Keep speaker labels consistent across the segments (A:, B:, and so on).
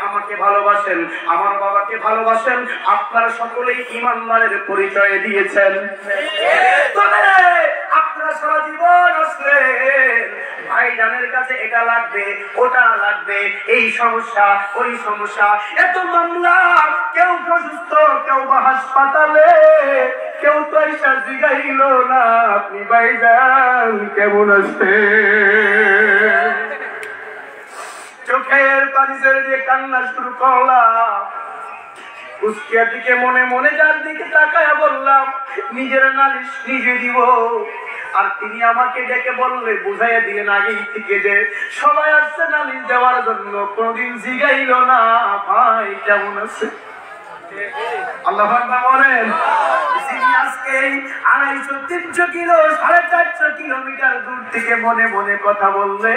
A: আমাকে ভালোবাসেন, আমার বাবাকে ভালোবাসেন, আপনারা সকলেই ঈমানদারের পরিচয় দিয়েছেন। আপনারা সারা জীবন আসলেন ভাইজানের কাছে এটা লাগবে ওটা লাগবে, এই সমস্যা ওই সমস্যা, এত মামলা, কেউ অসুস্থ কেউ বা হাসপাতালে, কেউ তো এসে জিগাইল না আপনি ভাইজান কেমন আছেন। চোখের পানি ছেড়ে দিয়ে কান্না শুরু করলাম। উস্কিয়া দিকে মনে মনে যার দিকে তাকায়া বললাম নিজের নালিশ নিজে দিব। আর তিনি আমাকে ডেকে বললে বুঝাইয়া দিলেন আগেই থেকে যে সবাই আসছে নালিশ দেওয়ার জন্য, কোনদিন জিগাইল না ভাই কেমন আছে। আল্লাহ আকবার বলেন। যিনি আজকে 250-300 কিলো 450 কিলোমিটার দূর থেকে মনে মনে কথা বললে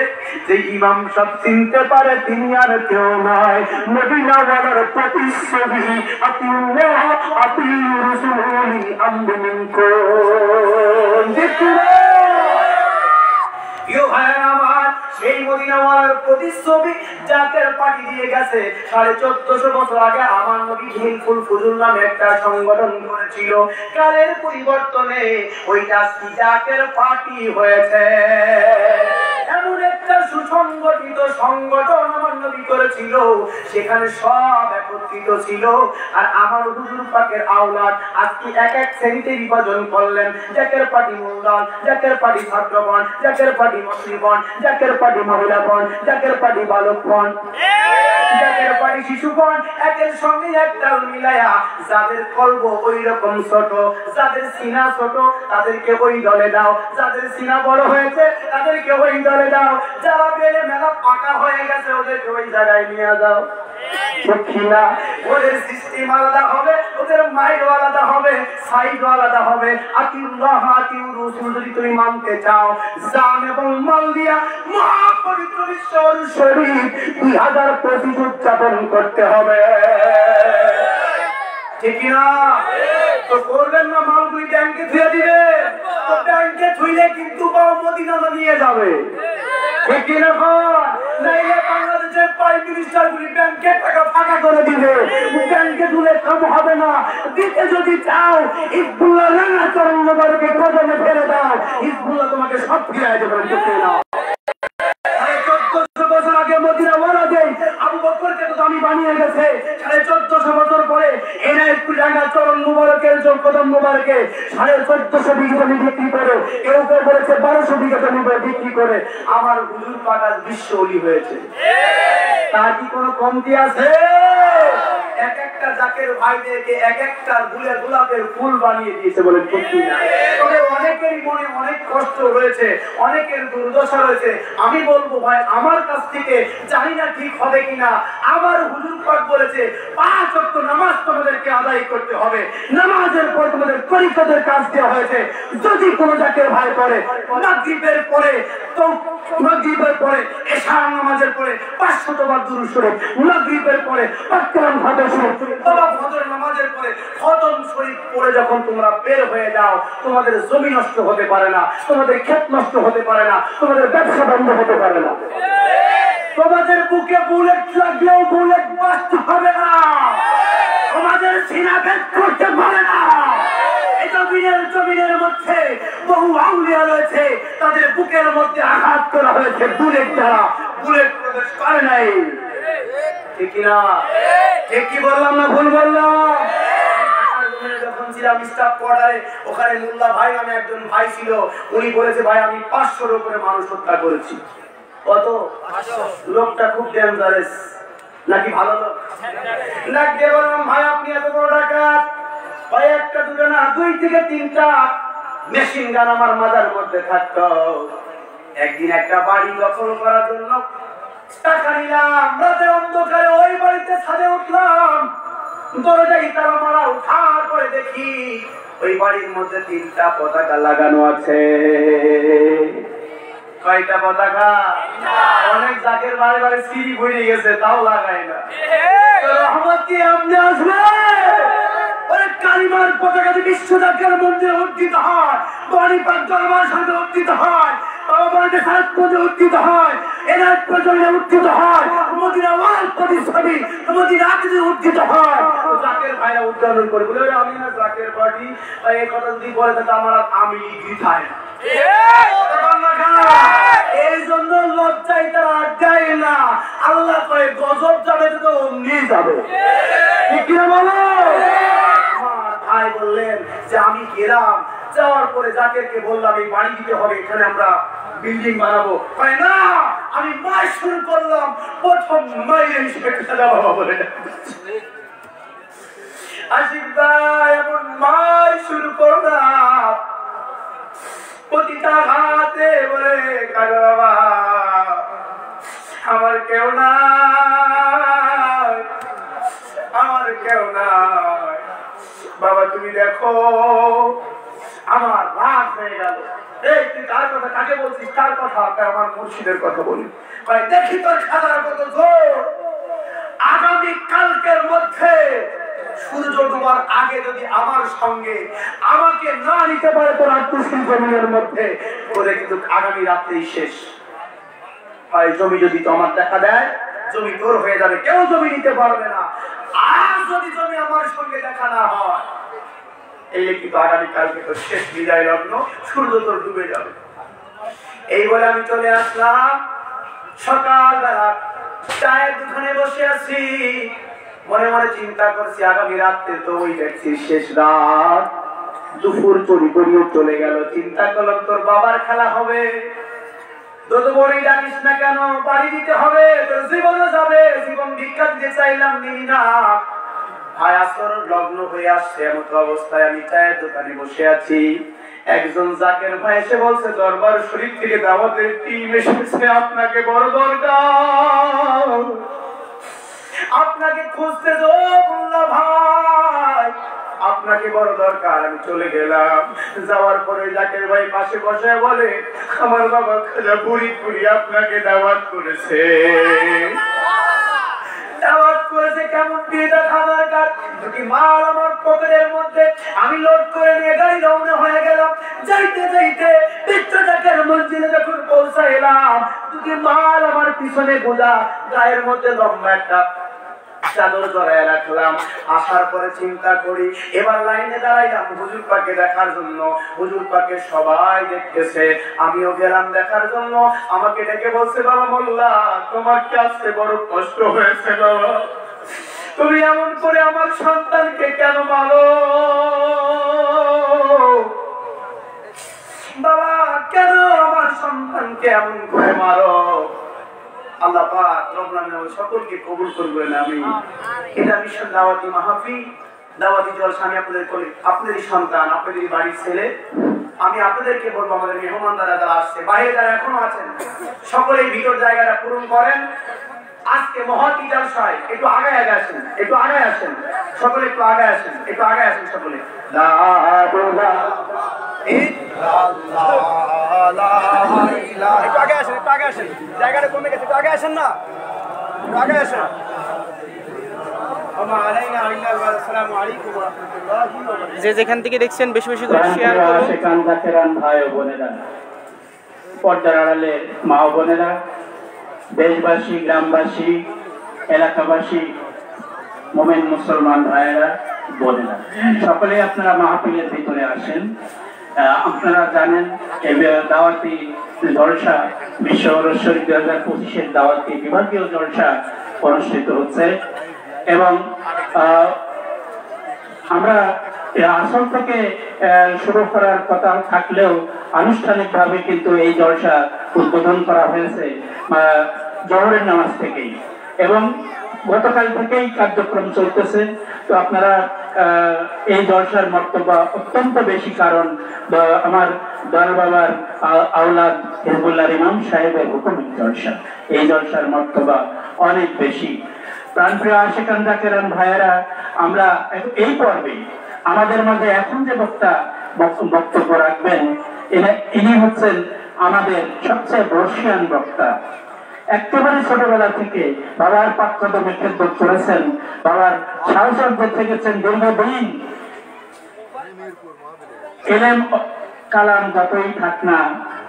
A: যে ইমাম সাহেব চিনতে পারে তিনি আর কেউ নয়, মদিনা ওয়ালার প্রতিচ্ছবি আতিউল্লাহ আতিউর রাসূলি আমরু মিনকুম। সেই মদিনাওয়ালার প্রতিচ্ছবি জাকের পার্টি দিয়ে গেছে 1450 বছর আগে আমার নবী হিলফুল ফুজুল নামে একটা সংগঠন করেছিল। কালের পরিবর্তনে ওইটা জাকের পার্টি হয়েছে। এমন একটা সুসংগঠিত সংগঠন আমার নবী করেছিল, সেখানে সব একত্রিত ছিল। আর আমার হুজুর পাকের আওলাদ আজকে এক এক শ্রেণীতে বিভাজন করলেন। জাকের পার্টি মূলদল, জাকের পার্টি ছাত্রগণ, জাকের পার্টি মুসলিমগণ, জাকের পার্টি মহিলাগণ, জাকের পার্টি বালকগণ, জাকের পার্টি শিশুগণ, একের সঙ্গে একটা মিলায়া যাদের কলব ওই রকম ছোট, যাদের সিনা ছোট তাদেরকে ওই দলে দাও, যাদের সিনা বড় হয়েছে তাদেরকে ওই দলে দাও, যারা বেলে মেলা পাকা হয়ে গেছে ওদেরকে ওই জায়গায় নিয়ে যাও। দক্ষিণা ওদের সিস্টেম আলাদা হবে, ওদের মাইল আলাদা হবে, সাইড আলাদা হবে। আতিউল্লাহ আতিউর রাসূল যদি তুমি মানতে চাও, জান এবং মাল দিয়া মহাপবিত্র বিশ্বর শরীফ 2025 উদযাপন করতে হবে। ঠিক না? তো করবেন না, মালগুলি ব্যাংকে ধুয়ে দিবে, তো ব্যাংকে ধুইলে কিন্তু মদিনা নিয়ে যাবে। ঠিক না? নাইলে বাংলাদেশের প্রাইম মিনিস্টার গুলি ব্যাংকে টাকা ফাঁকা করে দিবে, ব্যাংকে ধুলে কাম হবে না। দিতে যদি চাও হিজবুল্লাহ রাঙা চরণ মোবারকে কদমে ফেলে দাও, হিজবুল্লাহ তোমাকে সব ফিরিয়ে দেবে। ঠিক না? 1400 বছর আগে মদিনা ওয়ালা দেই আবু বকরকে তো দামি বানিয়ে গেছে। 1450 বছর পরে এনায়েতপুর রাঙা চরণ মুবারকের কদম মুবারকে 1450 বিঘা জমি বিক্রি করে, কেউ কেউ বলেছে 1200 বিঘা জমি বিক্রি করে আমার হুজুর পাক আজ বিশ্ব ওলি হয়েছে। তার কি কোনো কমতি আছে? এক একটা জাকের ভাইদেরকে এক একটা গুলে গোলাপের ফুল বানিয়ে দিয়েছে বলে সত্যি না। তবে অনেকেরই মনে অনেক কষ্ট রয়েছে, অনেকের দুর্দশা রয়েছে। আমি বলবো ভাই আমার কাছ থেকে জানি না ঠিক হবে কিনা, আমার হুজুর পাক বলেছে 5 ওয়াক্ত নামাজ তোমাদেরকে আদায় করতে হবে, নামাজের পর তোমাদের পরীক্ষাদের কাজ দেওয়া হয়েছে। যদি কোনো জাকের ভাই করে মাগরিবের পরে, তো মাগরিবের পরে এশার নামাজের পরে 500 বার দুরূদ শরীফ, মাগরিবের পরে পাক্কাম ফাতিহা শরীফ, বাবা ফজর নামাজের পরে খতম শরীফ পড়ে যখন তোমরা বের হয়ে যাও, তোমাদের জমি নষ্ট হতে পারে না, তোমাদের ক্ষেত নষ্ট হতে পারে না, তোমাদের ব্যবসা বন্ধ হতে পারে না, তোমাদের বুকে বুলেট লাগলেও বুলেট বাস্ট হবে না, তোমাদের সিনা ভেদ করতে পারে না। জমিনের মধ্যে বহু আউলিয়া রয়েছে, তাদের বুকের মধ্যে আঘাত করা হয়েছে বুলেট দ্বারা, বুলেট প্রবেশ করে নাই। ঠিক না? ঠিক কি বললাম না ভুল বললাম? যখন ছিলাম স্টাফ কোয়ার্টারে, ওখানে মোল্লা ভাই নামে একজন ভাই ছিল, উনি বলেছে ভাই আমি 500-র উপরে মানুষ হত্যা করেছি। কত? লোকটা খুব ডেঞ্জারাস নাকি ভালো লোক? নাকি বললাম ভাই আপনি এত বড় ডাকাত? ভাই একটা দুটো না 2 থেকে 3টা মেশিন গান আমার মাথার মধ্যে থাকতো। একদিন একটা বাড়ি দখল করার জন্য টাকা নিলাম, রাতের অন্ধকারে ওই বাড়িতে ছাদে উঠলাম, দরজায় তালা মারা, উঠার পরে দেখি ওই বাড়ির মধ্যে 3টা পতাকা লাগানো আছে। কয়টা পতাকা? অনেক জাকের বাড়ি বাড়ি সিঁড়ি ভরে গেছে, তাও লাগায় না। রহমত কি আমনে আসবে? কালিমার পতাকা বিশ্ব জাকের মন্দিরে উদ্দিত হয়, বাড়ি পাক দরবার সাথে উদ্দিত হয়, বাবা বলতে সাতপুরে উত্থিত হয়, এনায়ত প্রজন্মে উত্থিত হয়, মদিনা ওয়াল প্রতিষ্ঠাবি মদিনা আকিদে উত্থিত হয়। জাকের ভাইরা উদ্বোধন করে বলে আমি না জাকের পার্টি, এই কথা যদি বলে তাহলে আমার আমি গিথায় না। এই জন্য লজ্জায় তারা যায় না। আল্লাহ কয়ে গজব যাবে তো নিয়ে যাবে, ঠিক কিনা বলো? ভাই বললেন যে আমি গেলাম, যাওয়ার পরে জাকেরকে বললাম এই বাড়ি দিতে হবে, এখানে আমরা বিল্ডিং বানাবো। কয় না, আমি মাই শুরু করলাম, প্রথম মাইলে হিসেবে বাবা বলে আশিক ভাই এমন মাই শুরু করলাম, প্রতিটা হাতে বলে কাজে বাবা আমার কেউ নাই, আমার কেউ নাই বাবা, তুমি দেখো আমার রাগ হয়ে গেল। এই তুই কার কথা কাকে বলছিস? কার কথা? আমার মুর্শিদের কথা বলি। ভাই দেখি তোর খাতার কত জোর। আগামী কালকের মধ্যে সূর্য ডোবার আগে যদি আমার সঙ্গে আমাকে না নিতে পারে তোর আত্মশীল জমিনের মধ্যে, বলে কিন্তু আগামী রাত্রেই শেষ। ভাই জমি যদি তো আমার দেখা দেয়, জমি তোর হয়ে যাবে, কেউ জমি নিতে পারবে না। আর যদি জমি আমার সঙ্গে দেখা না হয়, এই কিন্তু আগামীকালকে তো শেষ বিদায় লগ্ন, সূর্য তোর ডুবে যাবে। এই বলে আমি চলে আসলাম। সকালবেলা চায়ের দোকানে বসে আছি, মনে মনে চিন্তা করছি আগামী রাত্রে তো ওই দেখছি শেষ রাত, দুপুর চুরি করিয়ে চলে গেল। চিন্তা করলাম তোর বাবার খেলা হবে, যত বড়ই ডাকিস না কেন বাড়ি দিতে হবে, তোর জীবনও যাবে। জীবন ভিক্ষা দিতে চাইলাম নিলি না। ভাই আসর লগ্ন হয়ে আসছে, এমন অবস্থায় আমি চায়ের দোকানে বসে আছি। একজন জাকের ভাই এসে বলছে দরবার শরীফ থেকে দাওয়াতের টিম এসেছে, আপনাকে বড় দরকার, আপনাকে খুঁজতে তো বললাম ভাই, আপনাকে বড় দরকার। আমি চলে গেলাম। যাওয়ার পরে জাকের ভাই পাশে বসে বলে আমার বাবা খাজা বুড়ি বুড়ি আপনাকে দাওয়াত করেছে। দাওয়াত করেছে কেমন বিয়েটা খাবার কাজ দুটি মাল আমার পকেটের মধ্যে, আমি লোড করে নিয়ে গাড়ি রওনা হয়ে গেলাম। যাইতে যাইতে বিশ্বজাকের মঞ্জিলে যখন পৌঁছাইলাম, দুটি মাল আমার পিছনে গোজা, গায়ের মধ্যে লম্বা একটা চাদর জড়ায় রাখলাম। আসার পরে চিন্তা করি, এবার লাইনে দাঁড়াইলাম হুজুর পাকে দেখার জন্য। হুজুর পাকে সবাই দেখতেছে, আমিও গেলাম দেখার জন্য। আমাকে ডেকে বলছে বাবা মোল্লা, তোমার কি আজকে বড় কষ্ট হয়েছে বাবা? তুমি এমন করে আমার সন্তানকে কেন মারো বাবা? কেন আমার সন্তানকে এমন করে মারো? আল্লাহ পাক রব্বুল আলামিন সকলকে কবুল করবেন। আমি এটা মিশন দাওয়াতি মাহফিল, দাওয়াতি জলসা। আমি আপনাদের করি, আপনাদেরই সন্তান, আপনাদেরই বাড়ির ছেলে। আমি আপনাদেরকে বলবো আমাদের মেহমানদারা যারা আসছে, বাইরে যারা এখনো আছেন, সকলেই ভিতর জায়গাটা পূরণ করেন। আজকে মহতি জলসায় একটু আগে আগে আসেন, একটু আগে আসেন সকলে, একটু আগে আসেন, একটু আগে আসেন সকলে। জায়গাটা কমে গেছে, একটু আগে আসেন না, একটু আগে আসেন।
B: যে যেখান থেকে দেখছেন বেশি বেশি করে শেয়ার করুন।
C: ভাই ও বোনেরা, পর্দার আড়ালে মা ও বোনেরা, দেশবাসী, গ্রামবাসী, এলাকাবাসী, মোমেন মুসলমান ভাইয়েরা, বোনেরা, সকলে আপনারা মাহফিলের ভিতরে আসেন। আপনারা জানেন দাওয়াতি জলসা বিশ্ব শরীফ 2025-এর দাওয়াতি বিভাগীয় জলসা অনুষ্ঠিত হচ্ছে এবং আমরা আসল থেকে শুরু করার কথা থাকলেও আনুষ্ঠানিকভাবে কিন্তু এই জলসা উদ্বোধন করা হয়েছে জোহরের নামাজ থেকেই এবং গতকাল থেকেই কার্যক্রম চলতেছে। তো আপনারা এই জলসার মর্তবা অত্যন্ত বেশি, কারণ আমার দয়াল বাবার আওলাদ হিজবুল্লাহ ইমাম সাহেবের হুকুমের জলসা, এই জলসার মর্তবা অনেক বেশি। প্রাণপ্রিয় আশিকান জাকেরান ভাইয়েরা, আমরা এই পর্বে আমাদের মাঝে এখন যে বক্তব্য রাখবেন, ইনি হচ্ছেন আমাদের সবচেয়ে বর্ষিয়ান বক্তা। একেবারে ছোটবেলা থেকে বাবার পাঠ্যক্রমে খেদমত করেছেন, বাবার সাহচর্য থেকেছেন দীর্ঘদিন। এলেম কালাম যতই থাক না,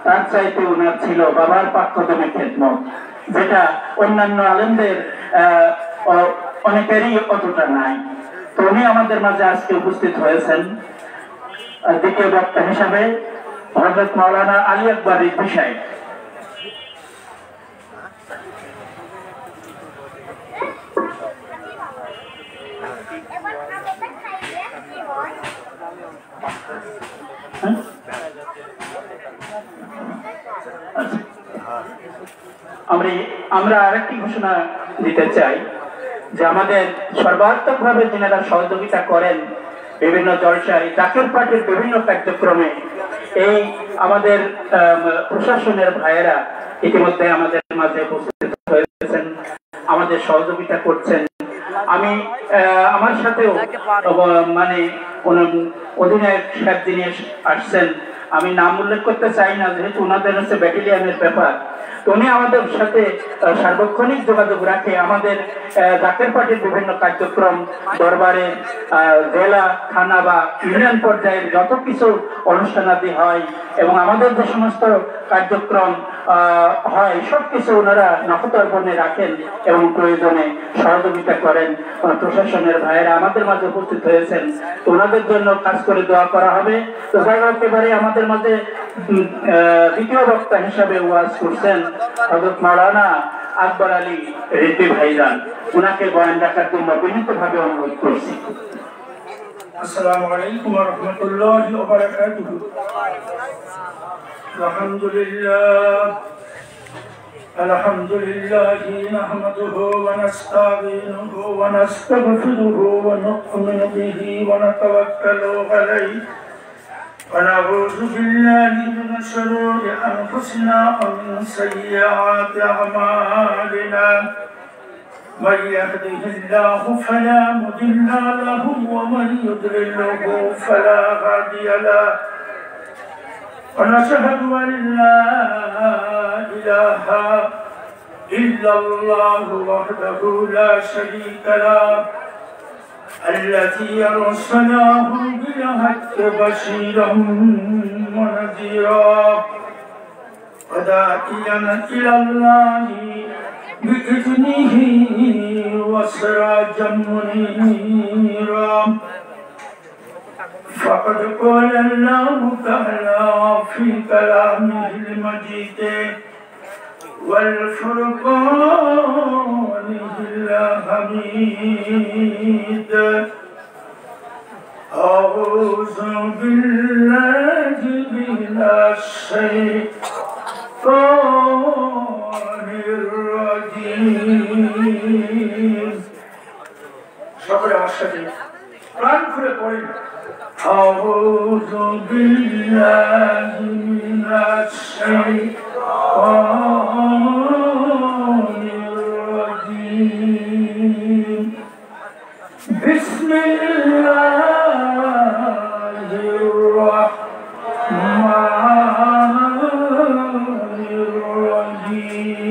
C: তার চাইতে ওনার ছিল বাবার পাককদমে খেদমত, যেটা অন্যান্য আলেমদের অনেকেরই অতটা নাই। তো উনি আমাদের মাঝে আজকে উপস্থিত হয়েছেন দ্বিতীয় বক্তা হিসাবে হযরত মাওলানা আলী আকবর রিজভী সাহেব। আমরা আরেকটি ঘোষণা দিতে চাই যে আমাদের সর্বাত্মকভাবে যারা সহযোগিতা করেন বিভিন্ন জলসায়, জাকের পার্টির বিভিন্ন কার্যক্রমে, এই আমাদের প্রশাসনের ভাইয়েরা ইতিমধ্যে আমাদের মাঝে উপস্থিত হয়েছেন, আমাদের সহযোগিতা করছেন। আমি আমার সাথেও মানে অধিনায়ক সাহেব যিনি আসছেন, আমি নাম উল্লেখ করতে চাই না যেহেতু ওনাদের হচ্ছে ব্যাটালিয়ানের ব্যাপার। তো উনি আমাদের সাথে সার্বক্ষণিক যোগাযোগ রাখে। আমাদের জাকের পার্টির বিভিন্ন কার্যক্রম, দরবারে, জেলা, থানা বা ইউনিয়ন পর্যায়ের যত কিছু অনুষ্ঠানাদি হয় এবং আমাদের যে সমস্ত কার্যক্রম হয় সবকিছু ওনারা নখদর্পণে রাখেন এবং প্রয়োজনে সহযোগিতা করেন। প্রশাসনের ভাইয়েরা আমাদের মাঝে উপস্থিত হয়েছেন, তো ওনাদের জন্য কাজ করে দোয়া করা হবে। তো যাই হোক, এবারে আমাদের মাঝে দ্বিতীয় বক্তা হিসাবে ওয়াজ করছেন হযরত মাওলানা আকবর আলী রিজভী ভাইজান। ওনাকে বয়ান রাখার জন্য বিনীতভাবে অনুরোধ করছি।
D: আসসালামু আলাইকুম ওয়া রাহমাতুল্লাহি ওয়া বারাকাতুহু। আলহামদুলিল্লাহি নাহমাদুহু ওয়া নাস্তাঈনুহু ওয়া নাস্তাগফিরুহু ওয়া নু'মিনু বিহি ওয়া নাতাওয়াক্কালু আলাইহি ওয়া নাউযু বিল্লাহি মিন শুরুরি আনফুসিনা ওয়া মিন সাইয়্যাতি আ'মালিনা। من يهده الله فلا مضل له ومن يضلله فلا هادي له ونشهد أن لا إله إلا الله وحده لا شريك له الذي أرسله بالحق بشيرا ونذيرا وداعيا إلى الله بإذنه وسراجا منيرا. فقد قال الله تعالى في كلامه المجيد والفرقان الحميد: أعوذ بالله من الشيطان الرجيم. সকলে আমার সাথে প্রাণ খুলে পড়েন: أعوذ بالله من الشيطان الرجيم. بسم الله الرحمن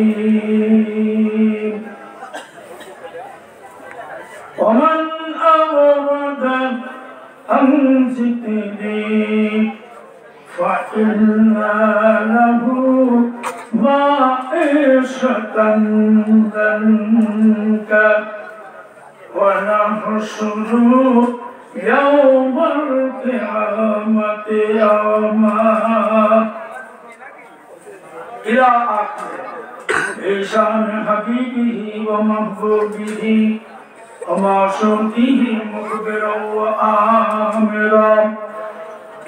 D: الرحيم. ومن أراد عن ذكري فإن له معيشة ضنكا ونحشره يوم القيامة أعمى. إلى آخر إحسان حبيبه ومحبوبه ومعصومه مخبرا وآمرا: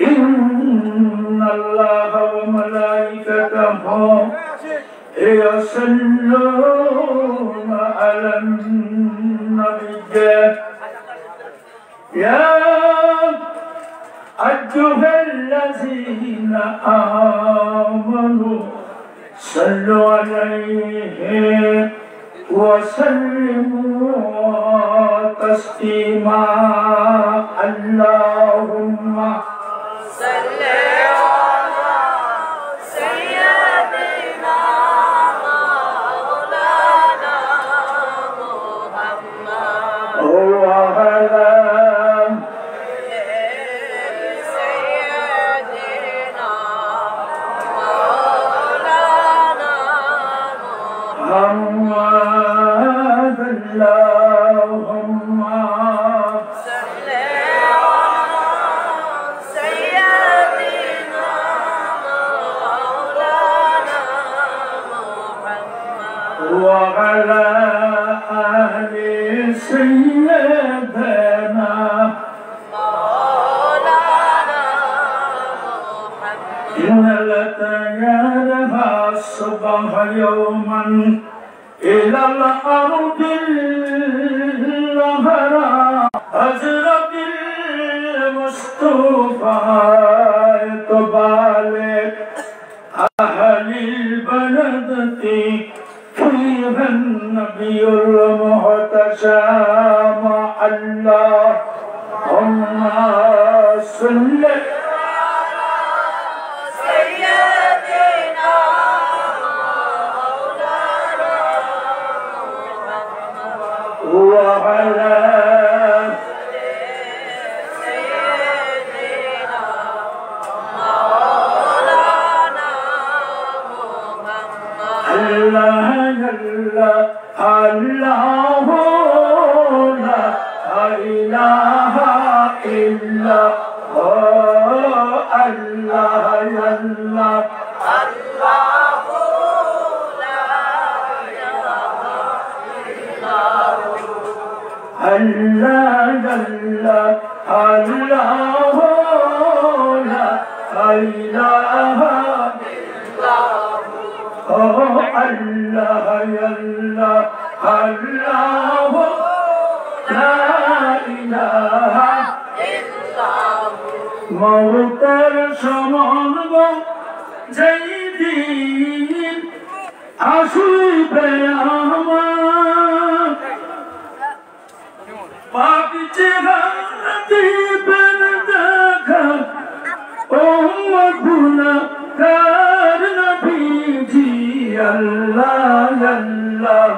D: إن الله وملائكته يصلون على النبي يا أيها الذين آمنوا صلوا عليه وسلموا تسليما. اللهم صل على سيدنا مولانا محمد وعلى سيدنا مولانا وعلى آل سيدنا إن لتيارها الصبح يوما إلى الأرض الغراء أزرق المصطفى يتبالك أهل البلدة فيها النبي المحتشم اللهم صل وعلى الله الله لا إله إلا الله الله الله الله الله لا إله الله الله الله لا إله موتر সমান যেদিন আসিবে আমার পাপ চেহারা দিবেন দেখা ও গুনাহগার নবীজি আল্লাহ আল্লাহ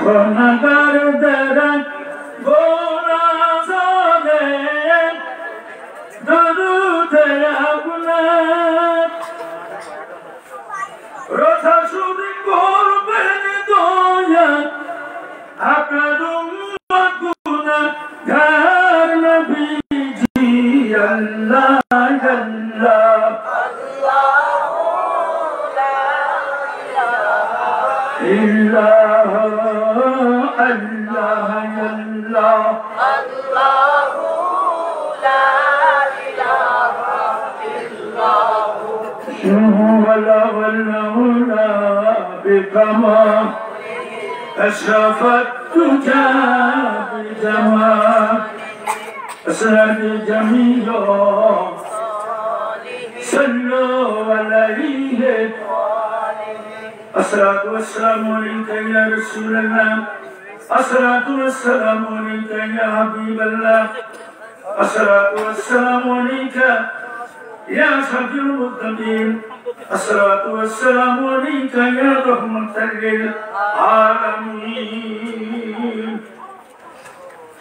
D: গুনাহগার দ্বারা গোনা জানে দরুদ আপনার রোজা শুরু করবেন দয়া আপনার উম্মত গুনাহগার নবীজি আল্লাহ আল্লাহ ইল্লাহ আল্লাহ আল্লাহ ولا والأولى بكما أشرفت الدجى بجمال أسرد جميع صلوا عليه الصلاة والسلام عليك يا رسول الله الصلاة والسلام عليك يا حبيب الله الصلاة والسلام عليك يا شفيع المذنبين الصلاة والسلام عليك يا رحمة للعالمين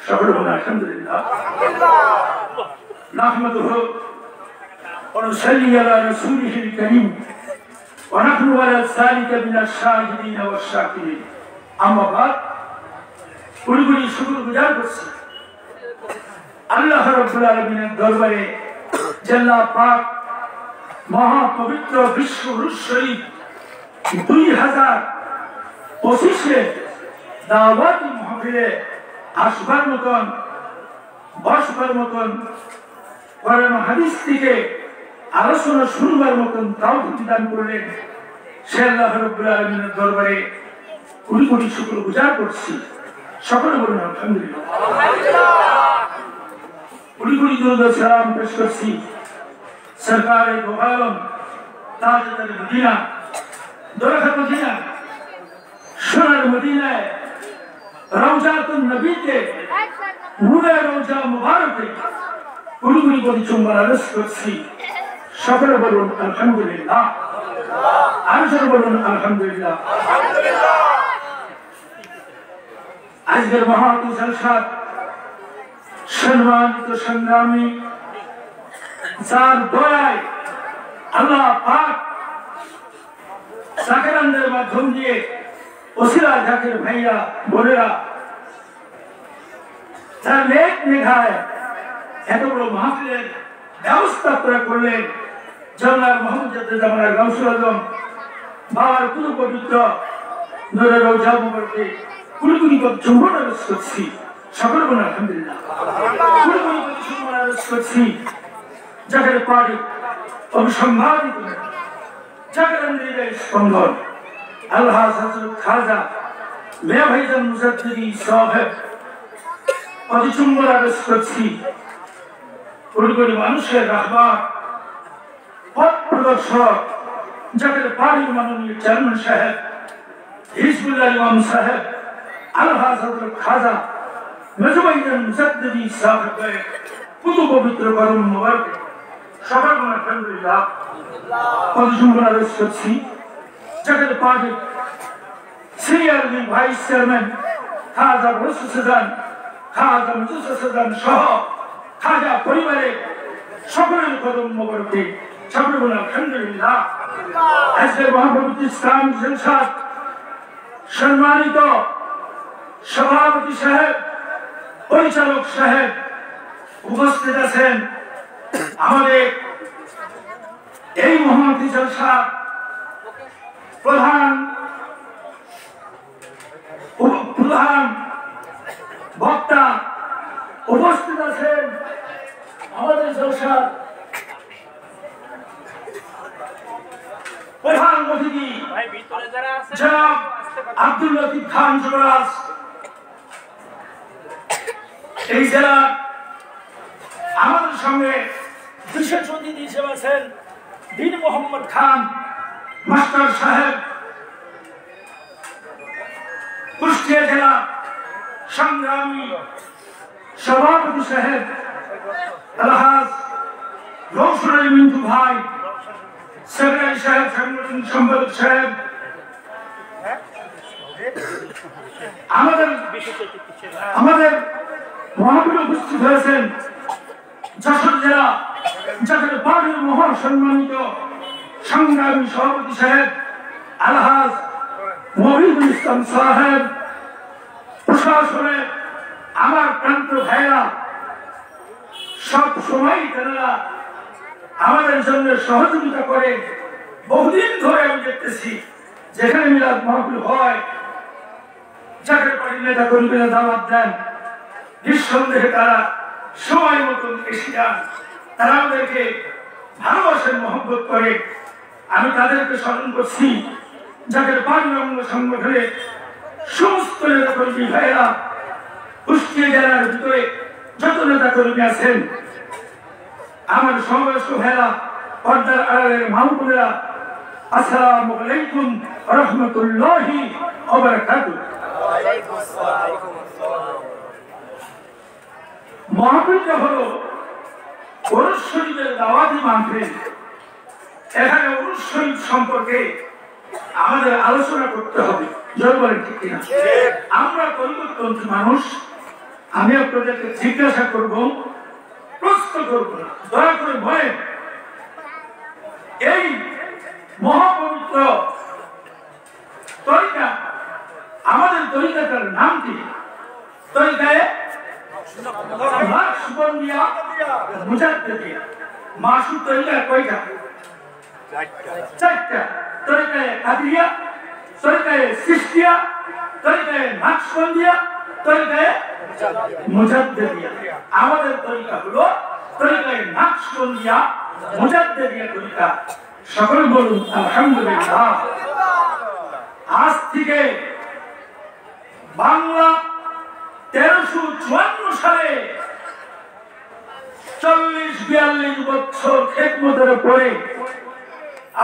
D: شكرا الحمد لله نحمده ونصلي على رسوله الكريم ونحن على ذلك من الشاهدين والشاكرين أما بعد أريد شكر গুজার করছি আল্লাহ রাব্বুল আলামিনের দরবারে জাল্লা পাক মহা পবিত্র বিশ্ব শরীফ 2025 দাওয়াতি মাহফিলে আসবার মতন বসবার মতন কোরআন হাদিস থেকে আলোচনা শুনবার মতন তাওফিক দান করলেন সে আল্লাহ রাব্বুল আলামিনের দরবারে কোটি কোটি শুকরগুজার করছি সকলে বলুন আলহামদুলিল্লাহ কোটি কোটি দরুদ সালাম পেশ করছি সরকারে দো আলম তাজদার মদিনা দরখাত মদিনা সোনার মদিনায় রওজাতুন নবীতে নূরে রওজা মুবারকে কোটি কোটি কোটি চুম্বন আরজ করছি সকলে বলুন আলহামদুলিল্লাহ আর সকলে বলুন আলহামদুলিল্লাহ আজকের মহা জলসাত সম্মানিত সংগ্রামী যার দয়ায় আল্লাহ পাক সাকেরানদের মাধ্যম দিয়ে ওসিলা জাকির ভাইয়া বোনেরা যারা নেক মেঘায় এত বড় মাহফিলের ব্যবস্থা করে করলেন, জনাব মোহাম্মদ জামানার গাউসুল আজম বাবার পুরো পবিত্র নূরের রওজা মুবারকে কুলকুলি চুম্বন আরজ করছি। সকলে বলেন আলহামদুলিল্লাহ। কুলকুলি চুম্বন আরজ করছি। জাকের পাড়ি অভিসম্ভাদিত জাকের হৃদয় স্পন্দন আল্লাহ হযরত খাজা মিয়া ভাইজান মুজাদ্দিদি সাহেব অভিচুম্বন আরজ করছি। কুলকুলি মানুষের রাহবার পথ প্রদর্শক জাকের পাড়ির মাননীয় চেয়ারম্যান সাহেব হিজবুল্লাহ ইমাম সাহেব আল্লাহ হযরত খাজা মেজবাইজান মুজাদ্দিদি সাহেবের পুরো পবিত্র কদম মোবারকে সবার মনে আলহামদুলিল্লাহ অভিচুম্বন আরজ করছি। জাকের পাড়ির সিনিয়র ভাইস চেয়ারম্যান খাজা রসুল সুদান খাজা মুজুসা সুদান সহ খাজা পরিবারের সকলের কদম মোবারকে সকলে বলে আলহামদুলিল্লাহ। আজকের মহাপবিত্র ইসলাম জলসার সম্মানিত সভাপতি সাহেব, পরিচালক সাহেব উপস্থিত আছেন। আমাদের এই মহাপবিত্র জলসার প্রধান বক্তা উপস্থিত আছেন। আমাদের জলসার প্রধান অতিথি জনাব আব্দুল লতিফ খান যুবরাজ, এই জেলার আমাদের সঙ্গে বিশেষ অতিথি হিসেবে আছেন বীর মোহাম্মদ খান মাস্টার সাহেব, কুষ্টিয়া জেলা সংগ্রামী সভাপতি সাহেব আলহাজ রৌশন আলী মিন্টু ভাই, সেক্রেটারি সাহেব, সাংগঠনিক সম্পাদক সাহেব, আমাদের মহাবীর উপস্থিত হয়েছেন যশোর জেলা জাকের পাড়ির মহান সম্মানিত সংগ্রামী সভাপতি সাহেব আলহাজ মহিদুল ইসলাম সাহেব, প্রশাসনের আমার প্রান্ত ভাইরা সব সময় তারা আমাদের জন্য সহযোগিতা করে। বহুদিন ধরে আমি দেখতেছি যেখানে মিলাদ মাহফিল হয় জাকের পাড়ির নেতা কর্মীরা দাওয়াত দেন, নিঃসন্দেহে তারা সময় মতন এসে যান। তারা আমাদেরকে ভালোবাসেন, মহব্বত করে। আমি তাদেরকে স্মরণ করছি। জাকের পাড়ি অঙ্গ সংগঠনের সমস্ত নেতা কর্মী ভাইয়েরা, কুষ্টিয়া জেলার ভিতরে যত নেতা কর্মী আছেন, আমার সমবয়স্ক ভাইয়েরা, পর্দার আড়ালের মা বোনেরা, আসসালামু আলাইকুম ওয়া রাহমাতুল্লাহি ওয়া বারাকাতুহু। মাহফিলটা হলো উরুস শরীফের দাওয়াতি মাহফিল। এখানে উরুস শরীফ সম্পর্কে আমাদের আলোচনা করতে হবে। জোর বলেন ঠিক কিনা? আমরা পরিবর্তনশীল মানুষ। আমি আপনাদেরকে জিজ্ঞাসা করব, প্রশ্ন করব না, দয়া করে ভয়। এই মহাপবিত্র তরিকা, আমাদের তরিকাটার নাম কি? তরিকায় মাসুবন্দিয়া মুজাদ্দিদিয়া। মাসুদ তরিকা কয়টা? চারটা। তরিকায় কাদিরিয়া, তরিকায় সিস্তিয়া, তরিকায় নাকশবন্দিয়া, তরিকায় মুজাদ্দিদিয়া। আমাদের তরিকা হলো তরিকায় নাকশবন্দিয়া মুজাদ্দিদিয়া তরিকা। সকলে বলুন আলহামদুলিল্লাহ। আজ থেকে বাংলা 1354 সালে 40-42 বছর খেদমতের পরে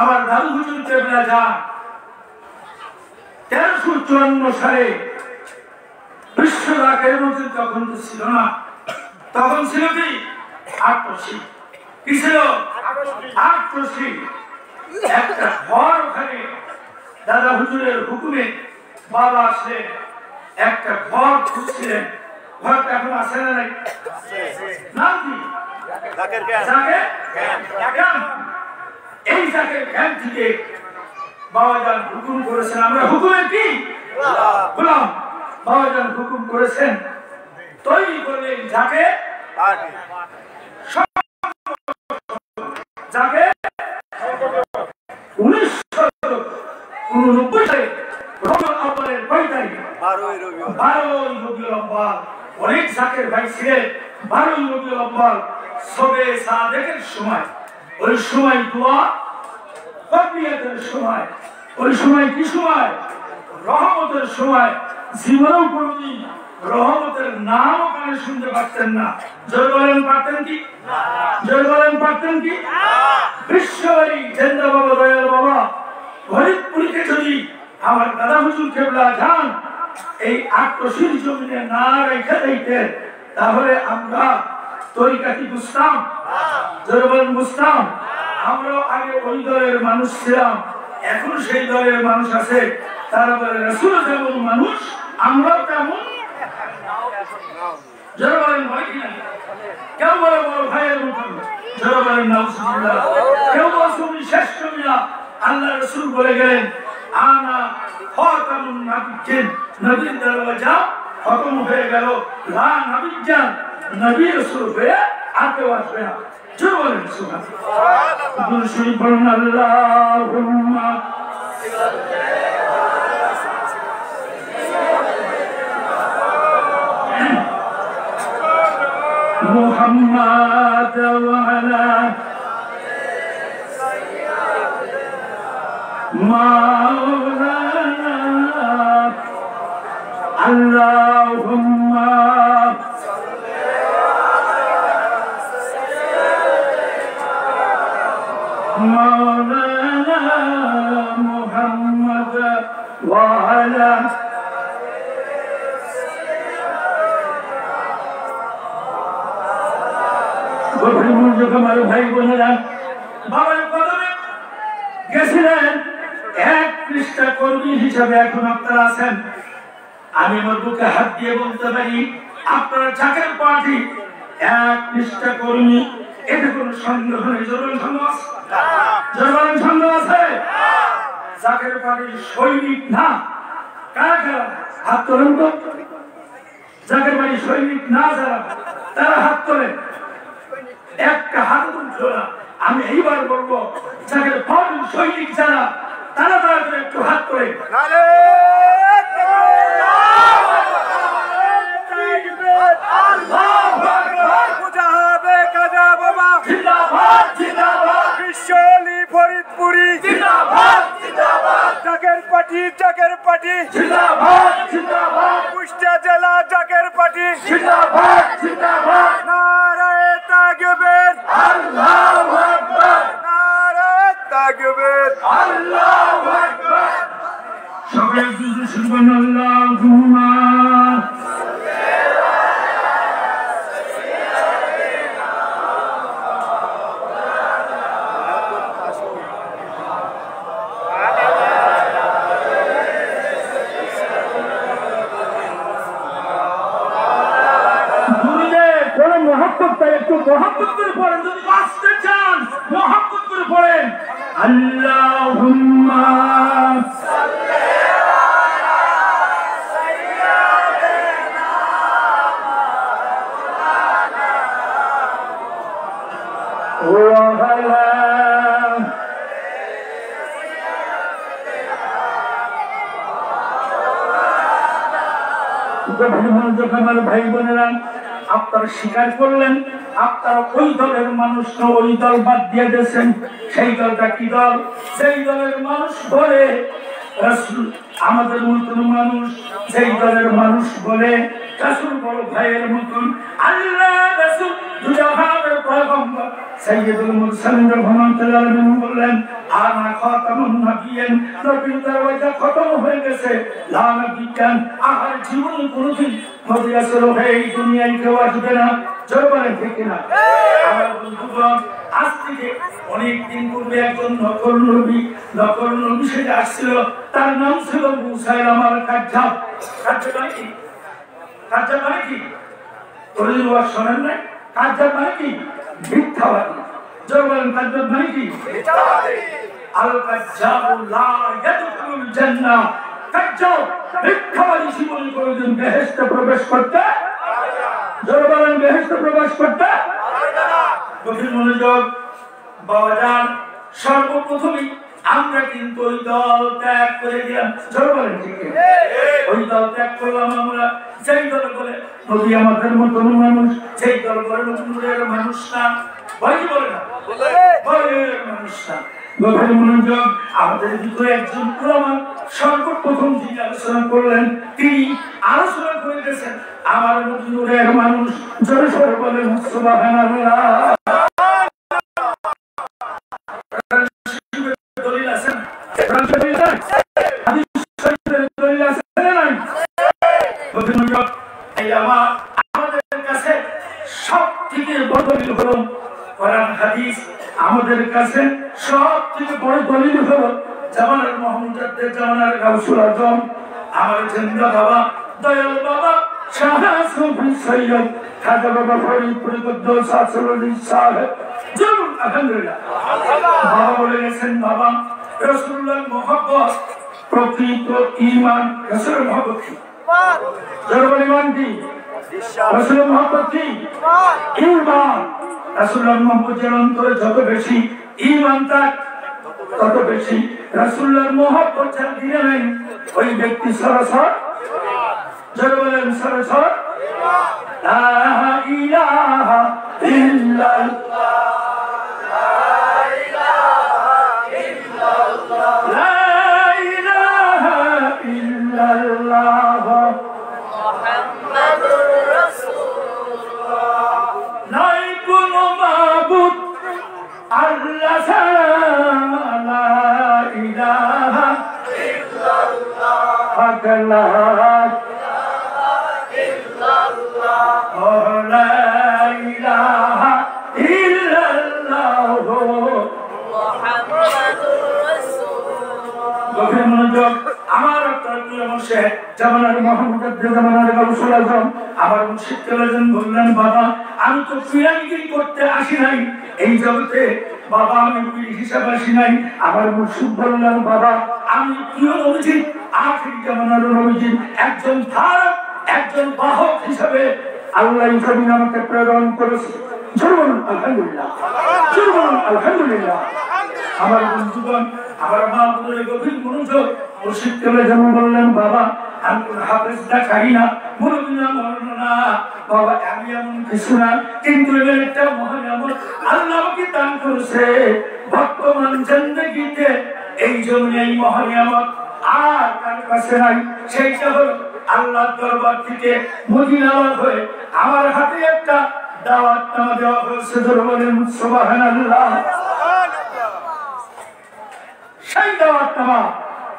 D: আমার দাদু হুজুর কেবলা যান 1354 সালে বিশ্ব রাখের মধ্যে তখন তো ছিল না, তখন ছিল কি আটরশি। কি ছিল? আটরশি। একটা ঘর ওখানে দাদা হুজুরের হুকুমে বাবা আসলে একটা ঘর খুঁজছিলেন। ঘরটা এখন আছে না নাই? নাম কি? এই জাকের ক্যাম্প থেকে বাবা যান হুকুম করেছেন। আমরা হুকুমের কি গোলাম বাবাজান হুকুম করেছেন তৈরি করলেন যাকে যাকে 1989 সালে রবিউল আউয়ালের 5 তারিখ 12ই রবিউল আউয়াল অনেক জাকের ভাই ছিলেন 12ই রবিউল আউয়াল সবে সাদেকের সময় ওই সময় দোয়া কবলিয়াতের সময় ওই সময় কি সময় রহমতের সময় জীবনেও কোনদিন রহমতের নামও কানে শুনতে পারতেন না জয় বলেন পারতেন কি জয় বলেন পারতেন কি বিশ্ববাড়ি জেন্দা বাবা দয়াল বাবা ফরিদপুরকে যদি আমার দাদা হুজুর কেবলা যান এই আটশির জমিনে না রেখে দিতেন তাহলে আমরা তরিকাটি বুঝতাম জয় বলেন বুঝতাম আমরা আগে ওই দলের মানুষ ছিলাম এখন সেই দলের মানুষ আছে তারা বলে রাসূল যেমন মানুষ আমরাও তেমন যারা বলেন ভয় কিনা কেউ বলে বড় ভাইয়ের মতন যারা বলেন নাউজুবিল্লাহ কেউ বলছে উনি শ্রেষ্ঠ মিয়া আল্লাহ রাসূল বলে গেলেন আনা খাতামুন নাবিয়্যিন নবীর দরওয়াজা খতম হয়ে গেল লা নাবিয়্যান নবী রাসূল হয়ে আর কেউ আসবে না যারা বলেন সুবহানাল্লাহ দুরূদ শরীফ পড়ুন আল্লাহুম্মা محمد وعلى مولانا اللهم مولانا محمد وعلى ভাই বোনেরা বাবার কদমে গেছিলেন এক পৃষ্ঠা কর্মী হিসাবে এখন আপনারা আছেন আমি আমার বুকে হাত দিয়ে বলতে পারি আপনারা জাকের পার্টি এক পৃষ্ঠা কর্মী এতে কোনো সন্দেহ নেই জরুরি সন্দেহ আছে জরুরি সন্দেহ আছে জাকের পার্টির সৈনিক না কারা কারা হাত তোলেন তো জাকের পার্টির সৈনিক না যারা তারা হাত তোলেন একটা হাত উঠলো না আমি এইবার বলবো যাদের ফল সৈনিক যারা তারা তারা একটু হাত করে
E: ফরিদপুরি জাকের পার্টি কুষ্টিয়া জেলা জাকের পার্টি নারায়ে তাকবীর আল্লাহু আকবার নারায়ে তাকবীর আল্লাহু আকবার
D: সবাই দুরূদ সুবহানাল্লাহুম্মা একটু মহব্বত করে পড়েন যদি বাঁচতে চান মহব্বত করে পড়েন আল্লাহুম্মা সাল্লি আলা সাইয়্যিদিনা মাওলানা ওয়া ভাই বোনেরা আপনারা স্বীকার করলেন আপনারা ওই দলের মানুষ ওই দল বাদ দিয়ে দিয়েছেন সেই দলটা কি দল সেই দলের মানুষ বলে রাসূল আমাদের মতন মানুষ সেই দলের মানুষ বলে রাসূল বড় ভাইয়ের মতন আল্লাহ রাসূল দুজাহানের পয়গম্বর সাইয়্যিদুল মুরসালিন রাহমাতুল্লাহ আলাইহি বললেন আনা খাতামুন নাবিয়্যিন নবীর দরওয়াজা খতম হয়ে গেছে লা নাবিয়্যান আর জীবন কোনদিন নবী রাসূল হয়ে এই দুনিয়ায় কেউ আসবে না জয় বলেন ঠিক না আমার বন্ধুগণ আজ থেকে অনেক দিন পূর্বে একজন নকল নবী সেটা আসছিল তার নাম ছিল মুসাইলামাল কাজ্জাব কাজ্জাব মানে কি তরির ওয়াজ শোনেন না কাজ্জাব মানে কি মিথ্যাবাদী জয় বলেন কাজ্জাব মানে কি মিথ্যাবাদী আল কাজ্জাবু লা ইয়াদখুলুল জান্নাহ মিথ্যাবাদী জীবনে কোনদিন বেহেশতে প্রবেশ করতে, জোরে বলেন বেহেশতে প্রবেশ করতে। গভীর মনোযোগ বাবাজান, সর্বপ্রথমে আমরা কিন্তু ওই দল ত্যাগ করে দিলাম। জোরে বলেন ঠিক আছে? ওই দল ত্যাগ করলাম আমরা, যেই দল বলে নবী আমাদের মতন মানুষ, যেই দল বলে নতুনের মানুষ না, ভাই বলে না ভয়ের মানুষ না। গভীর মনোযোগ, আমাদের ভিতরে একজন ওলামা সর্বপ্রথম যিনি আলোচনা করলেন, তিনি আলোচনা করে গেছেন আমার নতুনের মানুষ। জোরে সরে বলেন সুবহানাল্লাহ। দলিল আছে না? দলিল আছে না? গভীর মনোযোগ, এই আমাদের কাছে সব থেকে বড় দলিল হলো কোরআন হাদিস। আমাদের কাছে সব থেকে বড় দলিল হলো জামানার মুহাম্মদের জামানার গাউসুল আজম আমার জিন্দা বাবা দয়াল বাবা শাহ সুফি সৈয়দ খাজা বাবা ফরিদপুর কুদ্দুস আসরুল্লাহ সাহেব। জরুর আলহামদুলিল্লাহ। বাবা বলে গেছেন, বাবা রাসূলুল্লাহর মহব্বত প্রকৃত ঈমান। রাসূলের মহব্বত কি? জরুর ঈমান কি? রাসূলের মহব্বত কি? ঈমান। রাসূলুল্লাহর মহব্বতের অন্তরে যত বেশি ঈমান তার তত বেশি রাসূলুল্লাহর মহব্বত যার দিলে নাই, ওই ব্যক্তি সরাসর, জোরে বলেন সরাসর লা ইলাহা ইল্লাল্লাহ, লা ইলাহা ইল্লাল্লাহ মুহাম্মাদুর রাসূলুল্লাহ। নাই কোনো মাবুদ আল্লাহ ছাড়া, লা ইলাহা ইল্লাল্লাহ, লা ইলাহা ইল্লাল্লাহ মুহাম্মাদুর রাসূলুল্লাহ। গভীর মনোযোগ, আমার মুর্শিদ জামানার মুহাম্মদের জামানার গাউসুল আজম আমার মুর্শিদ কেলেন, বললেন বাবা আমি তো ফিরাঙ্গিরি করতে আসি নাই এই জগতে, বাবা আমি পীর হিসাবে আসি নাই। আমার মুর্শিদ বললেন, বাবা আমি প্রিয় নবীজি আখির জামানার নবীজি একজন ধারক, একজন বাহক হিসাবে আল্লাহ জমিন আমাকে প্রেরণ করেছে। জোরে বলুন আলহামদুলিল্লাহ, জোরে বলুন আলহামদুলিল্লাহ। আমার বন্ধুগণ, আমার মা বোনের গভীর মনোযোগ, মুর্শিদ কেলেন বললেন, বাবা আমি কোন হাফেজ না, খাই না, মুরব্বি না, মরণ না, বাবা আমি এমন কিছু না, কিন্তু একটা মহান আমল আল্লাহ আমাকে দান করেছে বর্তমান জিন্দেগিতে। এই জন্য এই মহান আমল আর কার কাছে নাই, সেইটা হলো আল্লাহর দরবার থেকে মদিনাওয়াত হয়ে আমার হাতে একটা দাওয়াতনামা দেওয়া হয়েছে। বলেন সুবহানাল্লাহ। সেই দাওয়াতনামা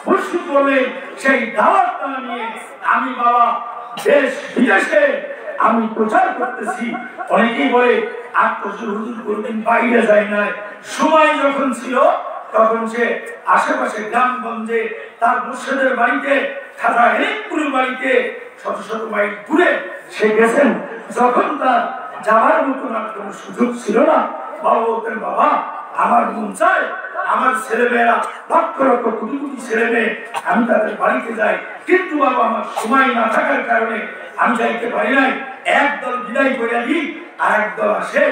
D: মুর্শিদ বলে, সেই দাওয়াতনামা নিয়ে আমি বাবা দেশ বিদেশে আমি প্রচার করতেছি। অনেকেই বলে ৮ বছর হুজুর কোনদিন বাইরে যায় না। সময় যখন ছিল তখন সে আশেপাশে গ্রামগঞ্জে তার মুর্শিদের বাড়িতে, খাজা এলিকপুরের বাড়িতে শত শত মাইল দূরে সে গেছেন। যখন তার যাওয়ার মতন আর কোনো সুযোগ ছিল না, বাবা বলতেন, বাবা আমার মন চায় আমার ছেলেমেয়েরা লক্ষ লক্ষ কোটি কোটি ছেলে মেয়ে আমি তাদের বাড়িতে যাই, কিন্তু বাবা আমার সময় না থাকার কারণে আমি যাইতে পারি নাই। একদল বিদায় করে দিই, আর একদল আসে,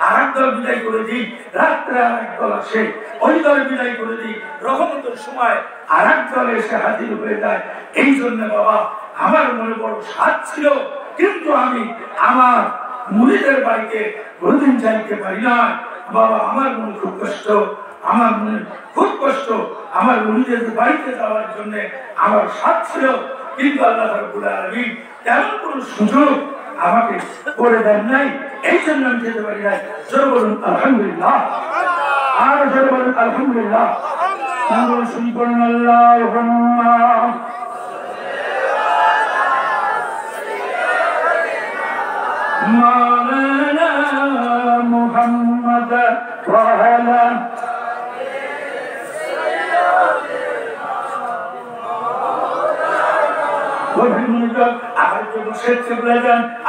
D: আর একদল বিদায় করে দিই, রাত্রে আর একদল আসে, ওই দল বিদায় করে দিই, রহমতের সময় আর একদল এসে হাজির হয়ে যায়। এই জন্য বাবা আমার মনে বড় স্বাদ ছিল, কিন্তু আমি আমার মুরিদের বাড়িতে কোনদিন যাইতে পারি না। বাবা আমার মনে খুব কষ্ট, আমার মনে খুব কষ্ট, আমার মুরিদের বাড়িতে যাওয়ার জন্য আমার স্বাদ ছিল, কিন্তু আল্লাহ রাব্বুল আলামিন তেমন কোনো সুযোগ আমাকে করে দেন নাই, এই জন্য আমি যেতে পারি নাই। জোরে বলুন আলহামদুলিল্লাহ, আর জোরে বলুন আলহামদুলিল্লাহ। আমরা শুনি বলুন আল্লাহুম্মা মাওলানা মুহাম্মদ ওয়া আলা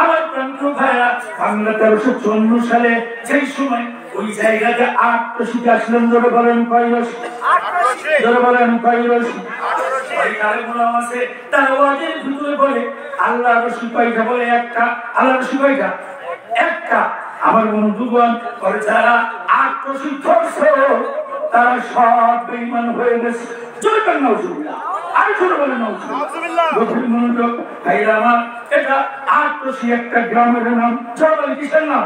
D: আমার প্রান্ত ভাইয়া বাংলা 1354 সালে যেই সময় ওই জায়গাতে 8 রশিদ আসলেন। জোরে বলেন কয় রশিদ? জোরে বলেন কয় রশিদ? অনেক আলেম ওলামা আছে তারা ওয়াজের ভিতরে বলে আল্লাহ রসুল কয়টা বলে একটা, আল্লাহ রসুল কয়টা একটা। আমার বন্ধুগণ করে যারা আত্মশীল ধরছে তারা সব বেঈমান হয়ে গেছে। জোরে কেন নাউজুবিল্লাহ, আর জোরে বলে নাউজুবিল্লাহ। গভীর মনোযোগ ভাইরা আমার, এটা আত্মশী একটা গ্রামের নাম। জোরে কিসের নাম?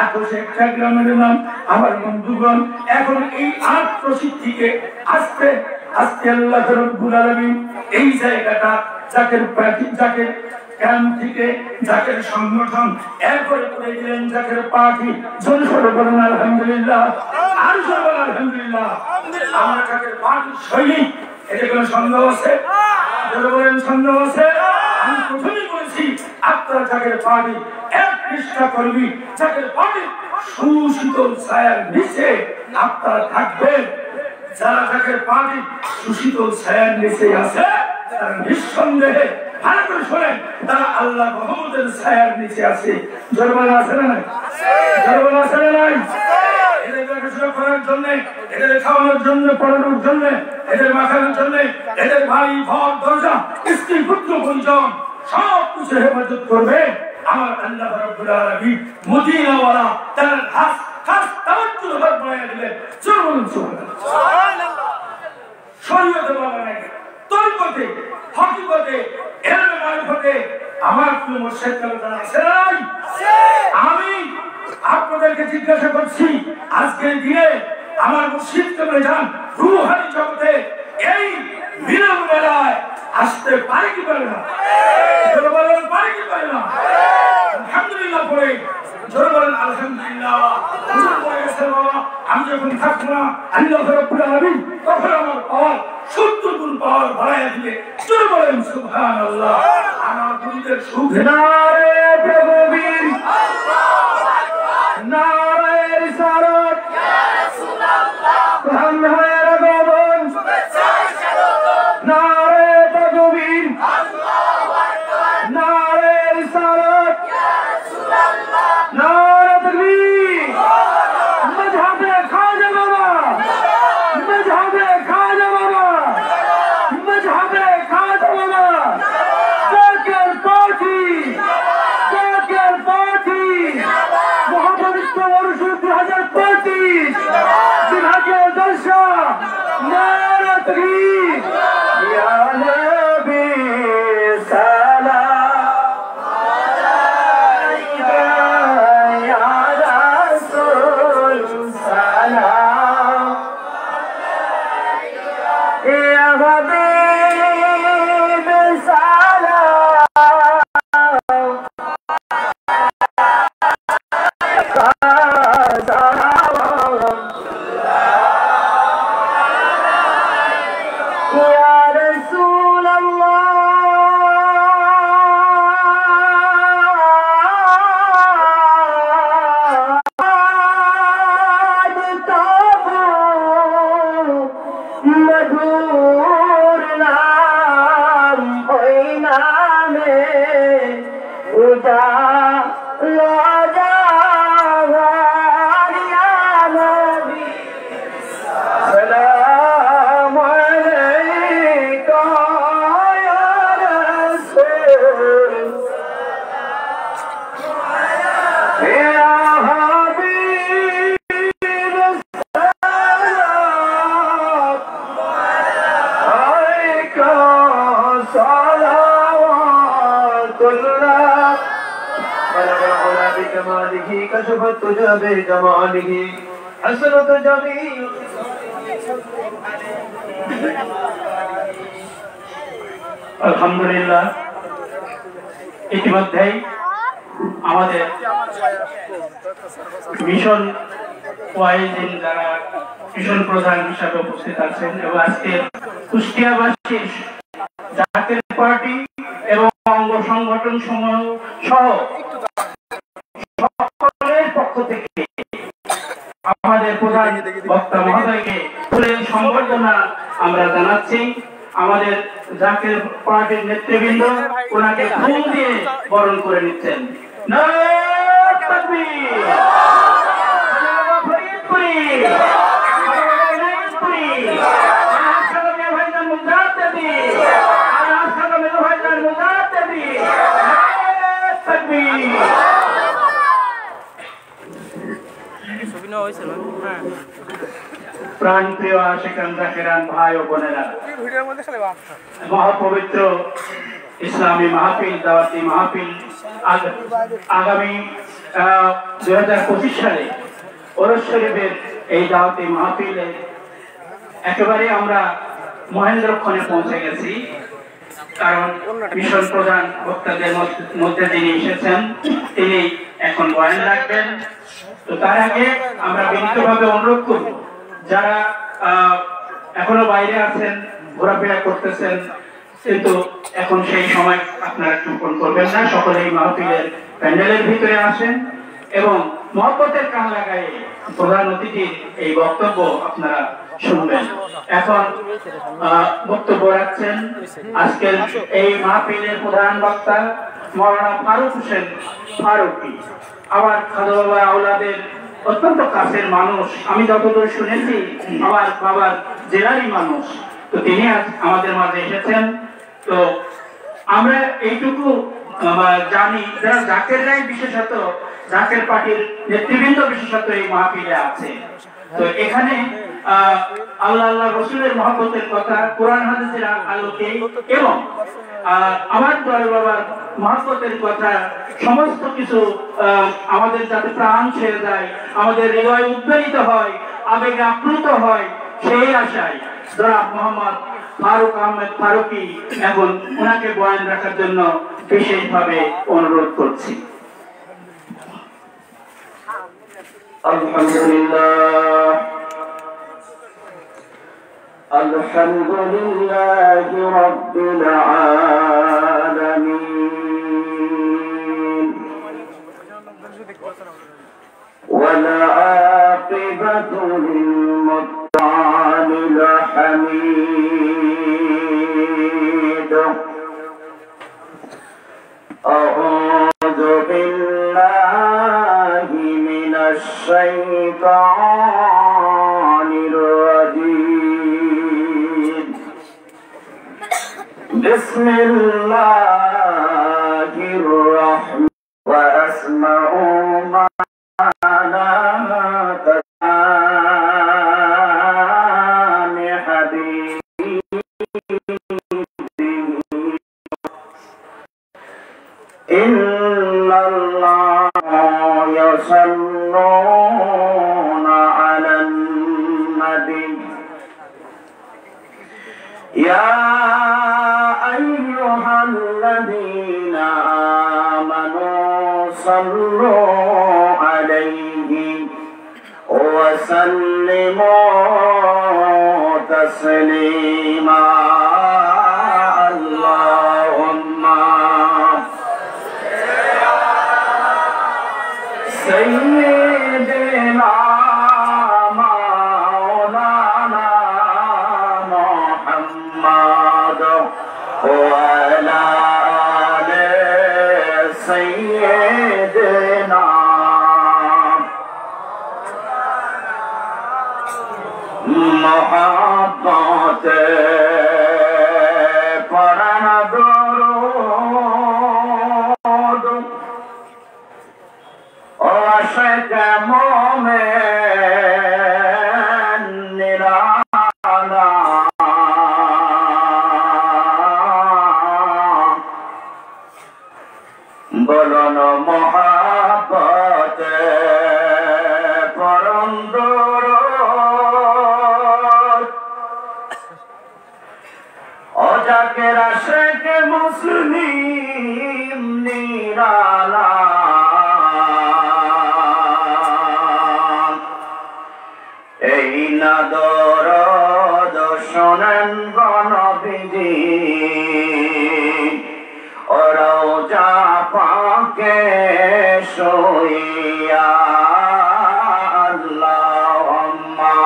D: আত্মশী একটা গ্রামের নাম। আমার বন্ধুগণ এখন এই আত্মশী থেকে আস্তে আস্তে আল্লাহ রাব্বুল আলামিন এই জায়গাটা জাকের পার্টি, জাকের ক্যাম্প থেকে জাকের সংগঠন এরপরে করে দিলেন জাকের পার্টি। জোরে সরে বলেন আলহামদুলিল্লাহ, আর জোরে বলেন আলহামদুলিল্লাহ। আমরা জাকের পার্টি সৈনিক, এতে কোনো সন্দেহ আছে? জোরে বলেন সন্দেহ আছে? আমি প্রথমেই বলেছি আপনারা জাকের পার্টি এক পৃষ্ঠা করবি, জাকের পার্টি সুশীতল ছায়ার নিচে আপনারা থাকবেন। যারা জাকের পার্টি সুশীতল ছায়ার নিচে আছে তারা নিঃসন্দেহে ভালো করে শোনেন, তারা আল্লাহ রহমতের ছায়ার নিচে আছে। জোরবান আছে না নাই? জোরবান আছে না নাই? এদের দেখাশোনা করার জন্য, এদের খাওয়ানোর জন্য, পড়ানোর জন্য, এদের মাখানোর জন্য, এদের বাড়ি ঘর দরজা স্ত্রী পুত্র পরিজন সব কিছু হেফাজত করবে আমার আল্লাহ রাব্বুল আলামিন। মদিনাওয়ালা তার খাস খাস তাওয়াজ্জুহ বাড়ায় দিলেন। চলুন সুবহানাল্লাহ। শরীয়তে বলা নাই, তরিকতে, হকিকতে, ইলমে মারিফতে আমার প্রিয় মুর্শিদ কালাম আছে নাই? আমি আপনাদেরকে জিজ্ঞাসা করছি, আজকের দিনে আমার মুর্শিদ কালাম জান রূহানি জগতে এই মিলন মেলায় আসতে পারে কি পারে না? জোরে বলেন পারে কি পারে না? আলহামদুলিল্লাহ পড়ে জোরে বলেন আলহামদুলিল্লাহ। হুজুর বলে গেছেন বাবা, আমি যখন থাকবো না আল্লাহ রাব্বুল আলামিন তখন আমার পাওয়ার 70 গুণ পাওয়ার বাড়াইয়া দিবে। জোরে বলেন সুবহানাল্লাহ। আমার গুরুদের সুখ
A: নারে প্রভুবীর নারে রিসালাত ইয়া রাসূলুল্লাহ প্রাণ হয়ে রাগবন নারে প্রভুবীর আল্লাহু আকবার নারে রিসালাত ইয়া রাসূলুল্লাহ নারে তাকবীর মজহাবে খাজা বাবা মজহাবে খাজা বাবা মজহাবে খাজা বাবা জাকের পার্টি জাকের পার্টি মহাপবিত্র বর্ষ 2025 বিভাগীয় দর্শা নারে তাকবীর ইয়া নবী সালাম আলাইকা ইয়া রাসূল সালাম ইয়া হাবিব সালাম ইয়া রাসূলুল্লাহ মধুর নাম ওই নামে উজালা জাহান ইয়া নবী সালাম আলাইকা ইয়া রাসূল ইয়া হাবিব সালাম আলাইকা সালাওয়াতুল্লাহ بلغ العلا بكماله كشف التجى بجماله حسنت جميع
C: আলহামদুলিল্লাহ। ইতিমধ্যেই আমাদের মিশন ওয়াইজিন যারা মিশন প্রধান হিসাবে উপস্থিত আছেন এবং আজকের কুষ্টিয়াবাসীর জাতীয় পার্টি এবং অঙ্গ সংগঠন সমূহ সহ সকলের পক্ষ থেকে আমাদের প্রধান বক্তা মহোদয়কে ফুলের সংবর্ধনা আমরা জানাচ্ছি। আমাদের জাতীয় পার্টির নেতৃবৃন্দ ওনাকে ফুল দিয়ে বরণ করে নিচ্ছেন। নারে তাকবীর, নারে ফরিদপুরি, নারে নাইপুরি, নারে ভাইজান মুজাদ্দিদি। তাকবীর।
B: ছবি নেওয়া হয়েছে না? হ্যাঁ।
C: প্রাণপ্রিয় আশিকান জাকিরান ভাই ও বোনেরা, মহাপবিত্র ইসলামী মাহফিল, দাওয়াতি মাহফিল আগামী 2025 সালে ওরস শরীফের এই দাওয়াতি মাহফিলে একেবারে আমরা মহেন্দ্রক্ষণে পৌঁছে গেছি। কারণ মিশন প্রধান বক্তাদের মধ্যে যিনি এসেছেন তিনি এখন বয়ান রাখবেন। তো তার আগে আমরা বিনীতভাবে অনুরোধ করব, যারা এখনো বাইরে আছেন, ঘোরাফেরা করতেছেন, কিন্তু এখন সেই সময় আপনারা চুপন করবেন না, সকলেই মাহফিলের প্যান্ডেলের ভিতরে আসেন এবং মহব্বতের কান লাগায় প্রধান অতিথির এই বক্তব্য আপনারা শুনবেন। এখন বক্তব্য রাখছেন আজকের এই মাহফিলের প্রধান বক্তা মাওলানা ফারুক হোসেন ফারুকী। আমার খাদু বাবা আওলাদের অত্যন্ত কাছের মানুষ, আমি যতদূর শুনেছি আমার বাবার জেলারই মানুষ। তো তিনি আজ আমাদের মাঝে এসেছেন। তো আমরা এইটুকু জানি, যারা জাকের রায় বিশেষত জাকের পার্টির নেতৃবৃন্দ বিশেষত এই মাহফিলে আছে। তো এখানে আল্লাহ আল্লাহ রসুলের মহব্বতের কথা, কোরআন হাদিসের আলোকে এবং আমার দয়াল বাবার মহব্বতের কথা সমস্ত কিছু আমাদের যাতে প্রাণ ছেড়ে যায়, আমাদের হৃদয় উদ্বেলিত হয়, আবেগে আপ্লুত হয়, সেই আশায় জনাব মোহাম্মদ ফারুক আহমেদ ফারুকী এখন ওনাকে বয়ান রাখার জন্য বিশেষভাবে অনুরোধ করছি।
A: আলহামদুলিল্লাহ আলহামদুলিল্লাহি রাব্বিল আলামিন ওয়াল আকিবাতু লিল মুত্তাকিন হামিদ আউযু বিল্লাহি মিনাশ শাইতানির রাজীম বিসমিল্লাহির রাহমানির ওয়া আসমাউ মা লা তাসামি হাবিবি ইন্নাল্লাহা ইয়াসাল্লুনা আলান নাবী ইয়া আইয়ুহাল্লাযীনা আমানু সাল্লু আলাইহি ওয়া সাল্লিমু তাসলিমা। আল্লাহুম্মা সাইয়্যিদিনা মাওলানা মুহাম্মদ ওয়া আলা আলি সাইয়্যিদিনা মুহাব্বতে পড়ান দরুদ ও আশিক মোমেন নিরালা বলন মুহাব্বতে পড়ান দরুদ ও জাকের আশিক মুসলিম নিরালা এই না দরদ শোনেন গণবিধি ওরাও যা পাকে শুইয়া। আল্লাহুম্মা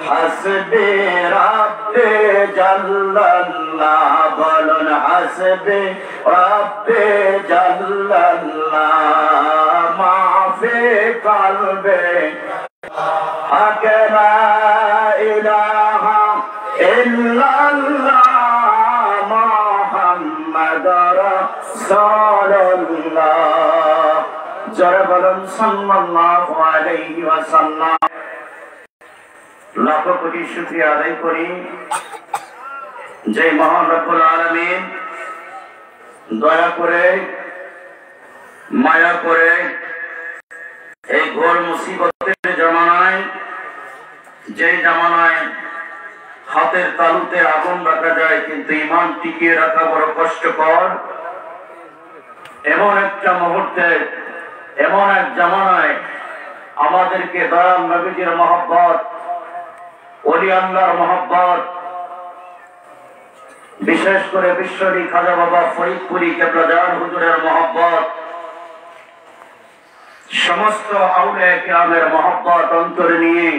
A: হাসবি রাব্বি জাল্লাল্লাহ বলুন হাসবি রাব্বি জাল্লাল্লাহ মাফি কলবে হক লা ইলাহা ইল্লাল্লাহ মুহাম্মাদুর সাল্লাল্লাহ জোরে বলুন সাল্লাল্লাহু আলাইহি ওয়াসাল্লাম। লাখ কোটি শুকরিয়া আদায় করি যে মহান রব্বুল আলামিন দয়া করে মায়া করে এই ঘোর মুসিবতের জামানায়, যে জামানায় হাতের তালুতে আগুন রাখা যায় কিন্তু ঈমান টিকিয়ে রাখা বড় কষ্টকর, এমন একটা মুহূর্তে, এমন এক জামানায় আমাদেরকে দয়াল নবীজির মহব্বত, ওলি আল্লাহর মহব্বত, বিশেষ করে বিশ্বরী খাজা বাবা ফরিদপুরি কেবলাজান হুজুরের মহব্বত, সমস্ত আউলিয়া কিরামের মহব্বত অন্তরে নিয়ে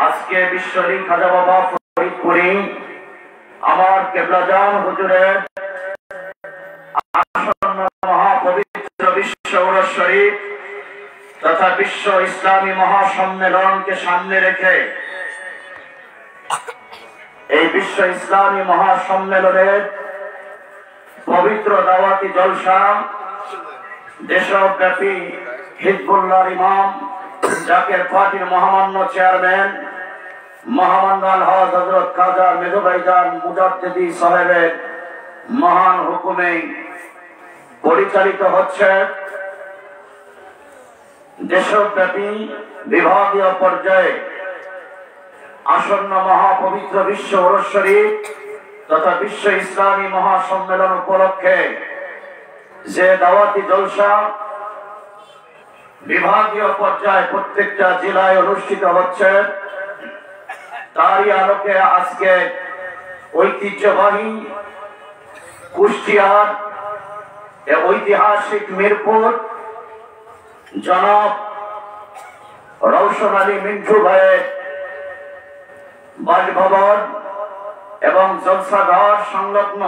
A: আজকে বিশ্বরী খাজা বাবা ফরিদপুরি আমার কেবলাজান হুজুরের আসন্ন মহাপবিত্র বিশ্ব উরস শরীফ তথা বিশ্ব ইসলামী মহাসম্মেলনকে সামনে রেখে এই বিশ্ব ইসলামী মহাসম্মেলনের পবিত্র দাওয়াতি জলসা দেশব্যাপী হিজবুল্লাহর ইমাম জাকের পার্টির মহামান্য চেয়ারম্যান মহামান্য আলহাজ হযরত খাজা মেজো ভাইজান মুজাদ্দিদি সাহেবের মহান হুকুমে পরিচালিত হচ্ছে। দেশব্যাপী বিভাগীয় পর্যায়ে আসন্ন মহাপবিত্র বিশ্ব উরস শরীফ তথা বিশ্ব ইসলামী মহাসম্মেলন উপলক্ষে যে দাওয়াতি জলসা বিভাগীয় পর্যায়ে প্রত্যেকটা জেলায় অনুষ্ঠিত হচ্ছে, তারই আলোকে আজকে ঐতিহ্যবাহী কুষ্টিয়ার ঐতিহাসিক মিরপুর জনাব রওশন আলী মিন্টু ভাইয়ের বাসভবন এবং জলসাঘর সংলগ্ন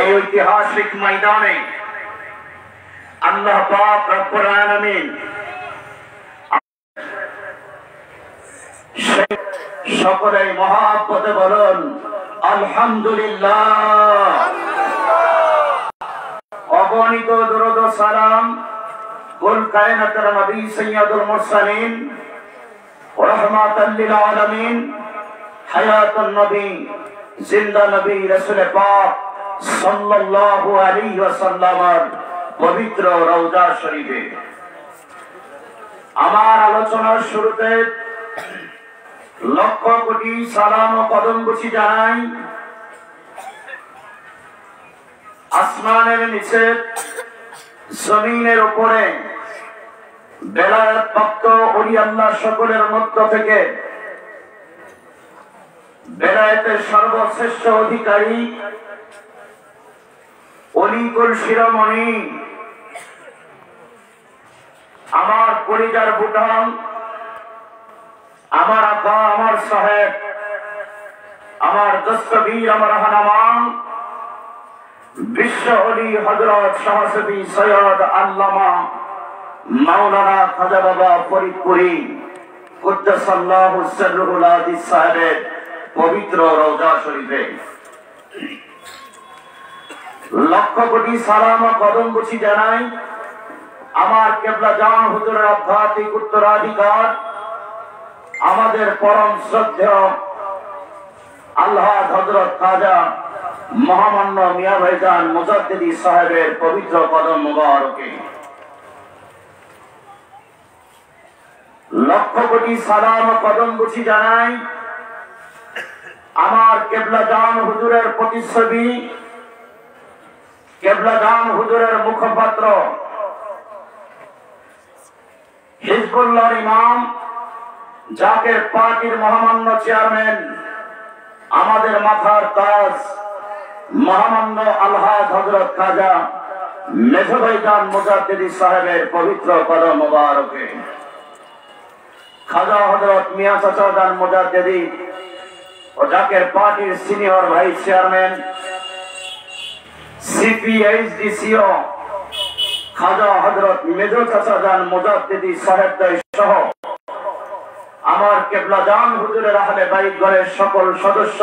A: এই ঐতিহাসিক ময়দানে আল্লাহ পাক রব্বুল আলামিন সকলে মহাব্বতে বলুন আলহামদুলিল্লাহ। অগণিত দরুদ ও সালাম কুল কায়নাতের নবী সৈয়দুল মুরসালিন রাহমাতাল লিল আলামিন হায়াতুন নবী জিন্দা নবী রাসূল পাক সাল্লাল্লাহু আলাইহি ওয়াসাল্লামের পবিত্র রওজা শরীফে। আমার আলোচনার শুরুতে লক্ষ কোটি সালাম ও কদমবুছি জানাই আসমানের নিচে জমিনের উপরে বেলায়েত প্রাপ্ত ওলি আল্লাহ সকলের মধ্য থেকে বেলায়েতের সর্বশ্রেষ্ঠ অধিকারী অলিকুল শিরোমণি আমার কলিজার বুটান, আমার আব্বা, আমার সাহেব, আমার দস্তগীর, আমার রাহনামান বিশ্ব ওলি হযরত শাহসুফি সৈয়দ আল্লামা মাওলানা খাজা বাবা ফরিদপুরি কুদ্দাসাল্লাহু সিররুল আযীজ সাহেবের পবিত্র রওজা শরীফে লক্ষ কোটি সালাম ও কদমবুছি জানাই আমার কেবলাজান হুজুরের আধ্যাত্মিক উত্তরাধিকার আমাদের পরম শ্রদ্ধেয় আলহাজ হযরত খাজা মহামান্য মিয়া ভাইজান মুজাদ্দিদি সাহেবের পবিত্র কদম মুবারকে লক্ষ কোটি সালাম ও কদমবুছি জানাই আমার কেবলাজান হুজুরের প্রতিচ্ছবি, কেবলাজান হুজুরের মুখপাত্র হিজবুল্লাহর ইমাম জাকের পার্টির মহামান্য চেয়ারম্যান আমাদের মাথার তাজ মহামান্য আলহাজ হযরত খাজা মেজো ভাইজান মুজাদ্দিদি সাহেবের পবিত্র কদম মুবারকে খাজা হযরত মিয়া চাচা জান মুজাদ্দিদি ও জাকের পার্টির সিনিয়র ভাইস চেয়ারম্যান সিপিএইচডিসিও খাজা হযরত মেজো চাচা জান মুজাদ্দিদি সাহেবদ্বয় সহ আমার কেবলাজান হুজুরের আহলে বাইত ঘরের সকল সদস্য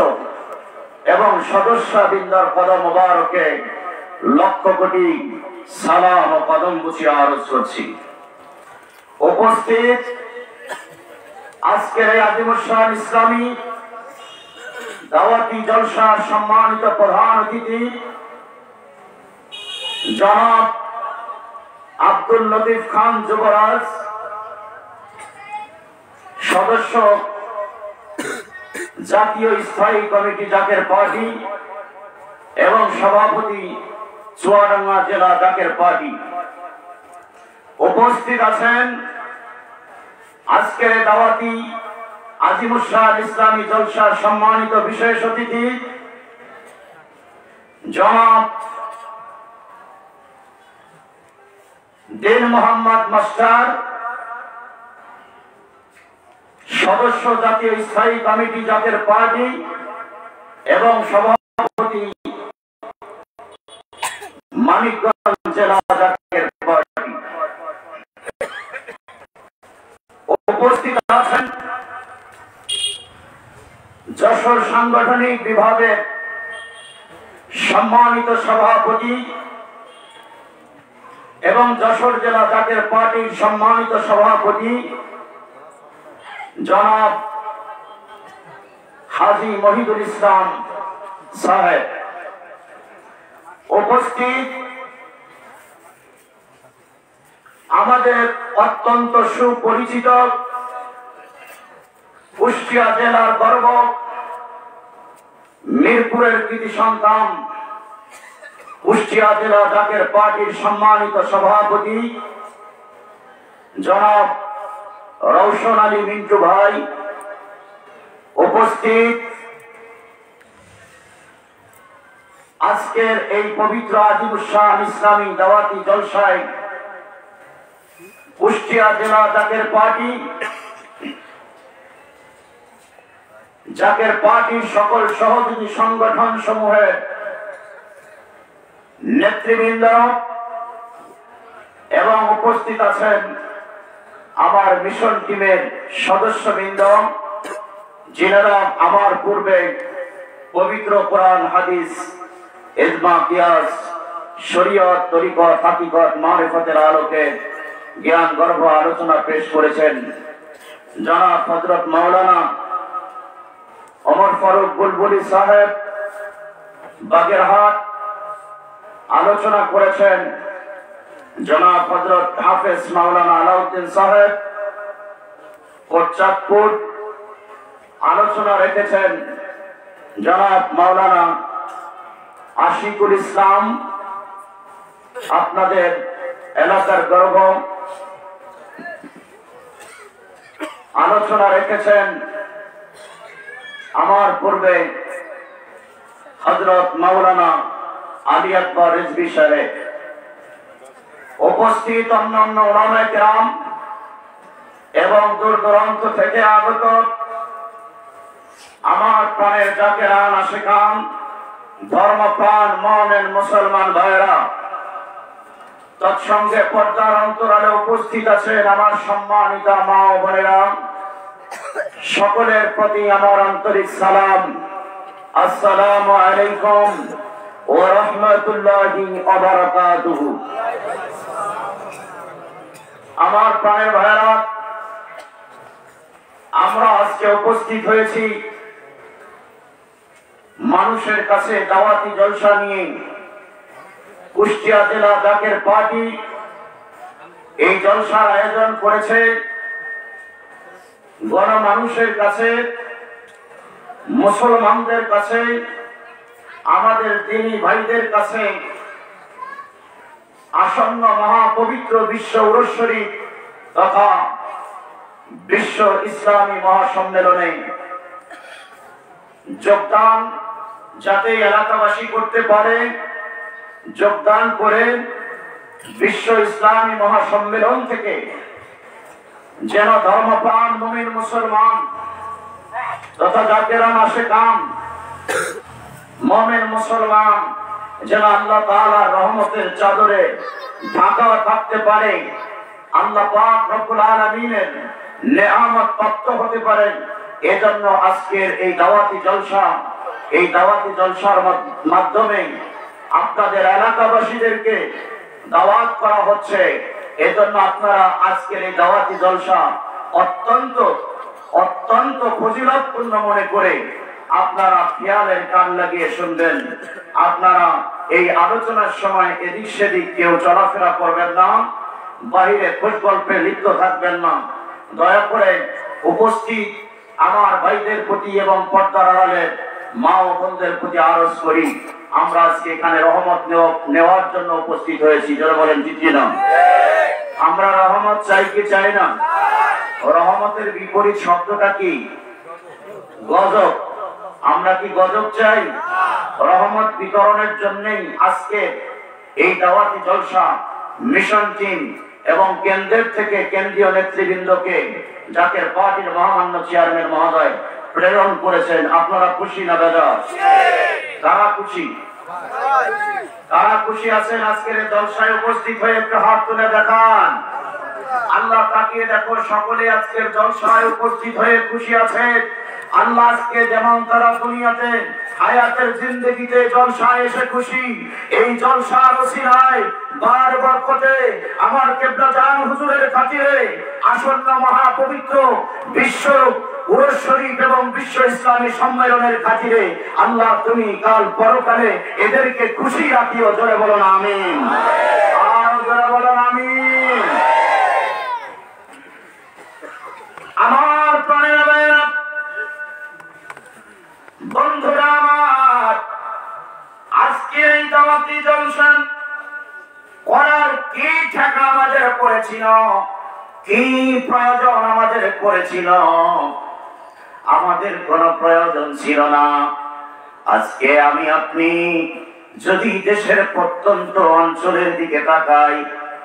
A: এবং সদস্যবৃন্দর কদম মোবারকে লক্ষ কোটি সালাম ও কদম বুঝিয়ে আরজ করছি। উপস্থিত আজকের এই আজিমুসান ইসলামী দাওয়াতি জলসার সম্মানিত প্রধান অতিথি জনাব আব্দুল লতিফ খান যুবরাজ, সদস্য জাতীয় স্থায়ী কমিটি জাকের পার্টি এবং সভাপতি চুয়াডাঙ্গা জেলা জাকের পার্টি। উপস্থিত আছেন আজকের দাওয়াতি আজিমুসান ইসলামী জলসার সম্মানিত বিশেষ অতিথি জনাব দিন মোহাম্মদ মাস্টার, সদস্য জাতীয় স্থায়ী কমিটি জাকের পার্টি এবং সভাপতি মানিকগঞ্জ জেলা জাকের পার্টি। উপস্থিত আছেন যশোর সাংগঠনিক বিভাগের সম্মানিত সভাপতি এবং যশোর জেলা জাকের পার্টির সম্মানিত সভাপতি জনাব হাজী মহিদুল ইসলাম সাহেব। উপস্থিত আমাদের অত্যন্ত সুপরিচিত কুষ্টিয়া জেলার গর্ব, মিরপুরের কৃতি সন্তান, কুষ্টিয়া জেলা জাকের পার্টির সম্মানিত সভাপতি জনাব রওশন আলী মিন্টু ভাই। উপস্থিত আজকের এই পবিত্র আজিমুসান ইসলামী দাওয়াতি জলসায় কুষ্টিয়া জেলা জাকের পার্টি, জাকের পার্টির সকল সহযোগী সংগঠন সমূহের নেতৃবৃন্দ এবং উপস্থিত আছেন আমার মিশন টিমের সদস্যবৃন্দ, যিনারা আমার পূর্বে পবিত্র কোরআন হাদিস ইজমা কিয়াস শরীয়ত তরিকত হাকিকত মারিফতের আলোকে জ্ঞান গর্ভ আলোচনা পেশ করেছেন। জনাব হযরত মাওলানা ওমর ফারুক বুলবুলি সাহেব বাগেরহাট আলোচনা করেছেন। জনাব হযরত হাফেজ মাওলানা আলাউদ্দিন সাহেব কোটচাঁদপুর আলোচনা রেখেছেন। জনাব মাওলানা আশিকুল ইসলাম আপনাদের এলাকার গর্ব আলোচনা রেখেছেন। আমার পূর্বে হযরত মাওলানা আলী আকবর রিজভী সাহেব। উপস্থিত অন্যান্য উলামায়ে কেরাম এবং দূর দূরান্ত থেকে আগত আমার প্রাণের জাকেরান আশিকান ধর্মপ্রাণ মুমিন মুসলমান ভাইরা, তৎসঙ্গে পর্দার অন্তরালে উপস্থিত আছেন আমার সম্মানিত মা ও বোনেরা, সকলের প্রতি আমার আন্তরিক সালাম। আসসালামু আলাইকুম ওয়া রাহমাতুল্লাহি ওয়া বারাকাতুহু। আমার প্রাণের ভাইরা, আমরা আজকে উপস্থিত হয়েছি মানুষের কাছে দাওয়াতি জলসা নিয়ে। কুষ্টিয়া জেলা জাকের পার্টি এই জলসার আয়োজন করেছে গণমানুষের কাছে, মুসলমানদের কাছে, আমাদের দ্বীনী ভাইদের কাছে আসন্ন মহাপবিত্র বিশ্ব উরুস শরীফ তথা বিশ্ব ইসলামী মহাসম্মেলনে যোগদান যাতে এলাকাবাসী করতে পারে, যোগদান করে বিশ্ব ইসলামী মহাসম্মেলন থেকে যেন ধর্মপ্রাণ মুমিন মুসলমান তথা জাকেরান আশিকান মুমিন মুসলমান যেন আল্লাহ তাআলার রহমতের চাদরে ঢাকা থাকতে পারে, আল্লাহ পাক রব্বুল আলামিনের নেয়ামত প্রাপ্ত হতে পারে। এজন্য আজকের এই দাওয়াতি জলসা এই দাওয়াতি জলসার মাধ্যমে আপনাদের এলাকাবাসীদেরকে দাওয়াত করা হচ্ছে। এজন্য আপনারা আজকের এই দাওয়াতি জলসা অত্যন্ত অত্যন্ত ফজিলতপূর্ণ মনে করে আপনারা খেয়ালের কান লাগিয়ে শুনবেন। আপনারা এই আলোচনার সময় এদিক সেদিক কেউ চলাফেরা করবেন না, বাহিরে খোঁজ গল্পে লিপ্ত থাকবেন না। দয়া করে উপস্থিত আমার ভাইদের প্রতি এবং পর্দার আড়ালের মা ও বোনদের প্রতি আরজ করি, আমরা আজকে এখানে রহমত নেওয়ার জন্য উপস্থিত হয়েছি। যারা বলেন ঠিক না? আমরা রহমত চাই কি চাই না? রহমতের বিপরীত শব্দটা কি? গজব। আমরা কি গজব চাই? রহমত বিতরণের জন্যই আজকে এই দাওয়াতি জলসা মিশন টিম এবং কেন্দ্রের থেকে কেন্দ্রীয় নেতৃবৃন্দকে জাতীয় পার্টির মহামান্য চেয়ারম্যান মহোদয় প্রেরণ করেছেন। আপনারা খুশি না বেজার? কারা খুশি? কারা খুশি আছেন আজকের জলসায় উপস্থিত হয়ে? একটু হাত তুলে দেখান। আল্লাহ তাকিয়ে দেখো, সকলে আজকের জলসায় উপস্থিত হয়ে খুশি আছে। আল্লাহ আজকে যেমন তারা দুনিয়াতে হায়াতের জিন্দেগিতে জলসায় এসে খুশি, এই জলসার ওসিলায় বার বরকতে আমার কেবলা জান হুজুরের খাতিরে আসন্ন মহাপবিত্র বিশ্ব উরস শরীফ এবং বিশ্ব ইসলামী সম্মেলনের খাতিরে আল্লাহ তুমি কাল পরকালে এদেরকে খুশি রাখিও। জোরে বলো না আমিন। আর জোরে বলো না আমিন। আমার প্রাণের ভাইয়েরা, বন্ধুরা আমার, আজকে এই দাওয়াতি জলসা করার কি ঠেকা আমাদের পড়েছিল, কি প্রয়োজন আমাদের পড়েছিল? আমাদের কোনো প্রয়োজন ছিল না। আজকে আমি আপনি যদি দেশের প্রত্যন্ত অঞ্চলের দিকে তাকাই,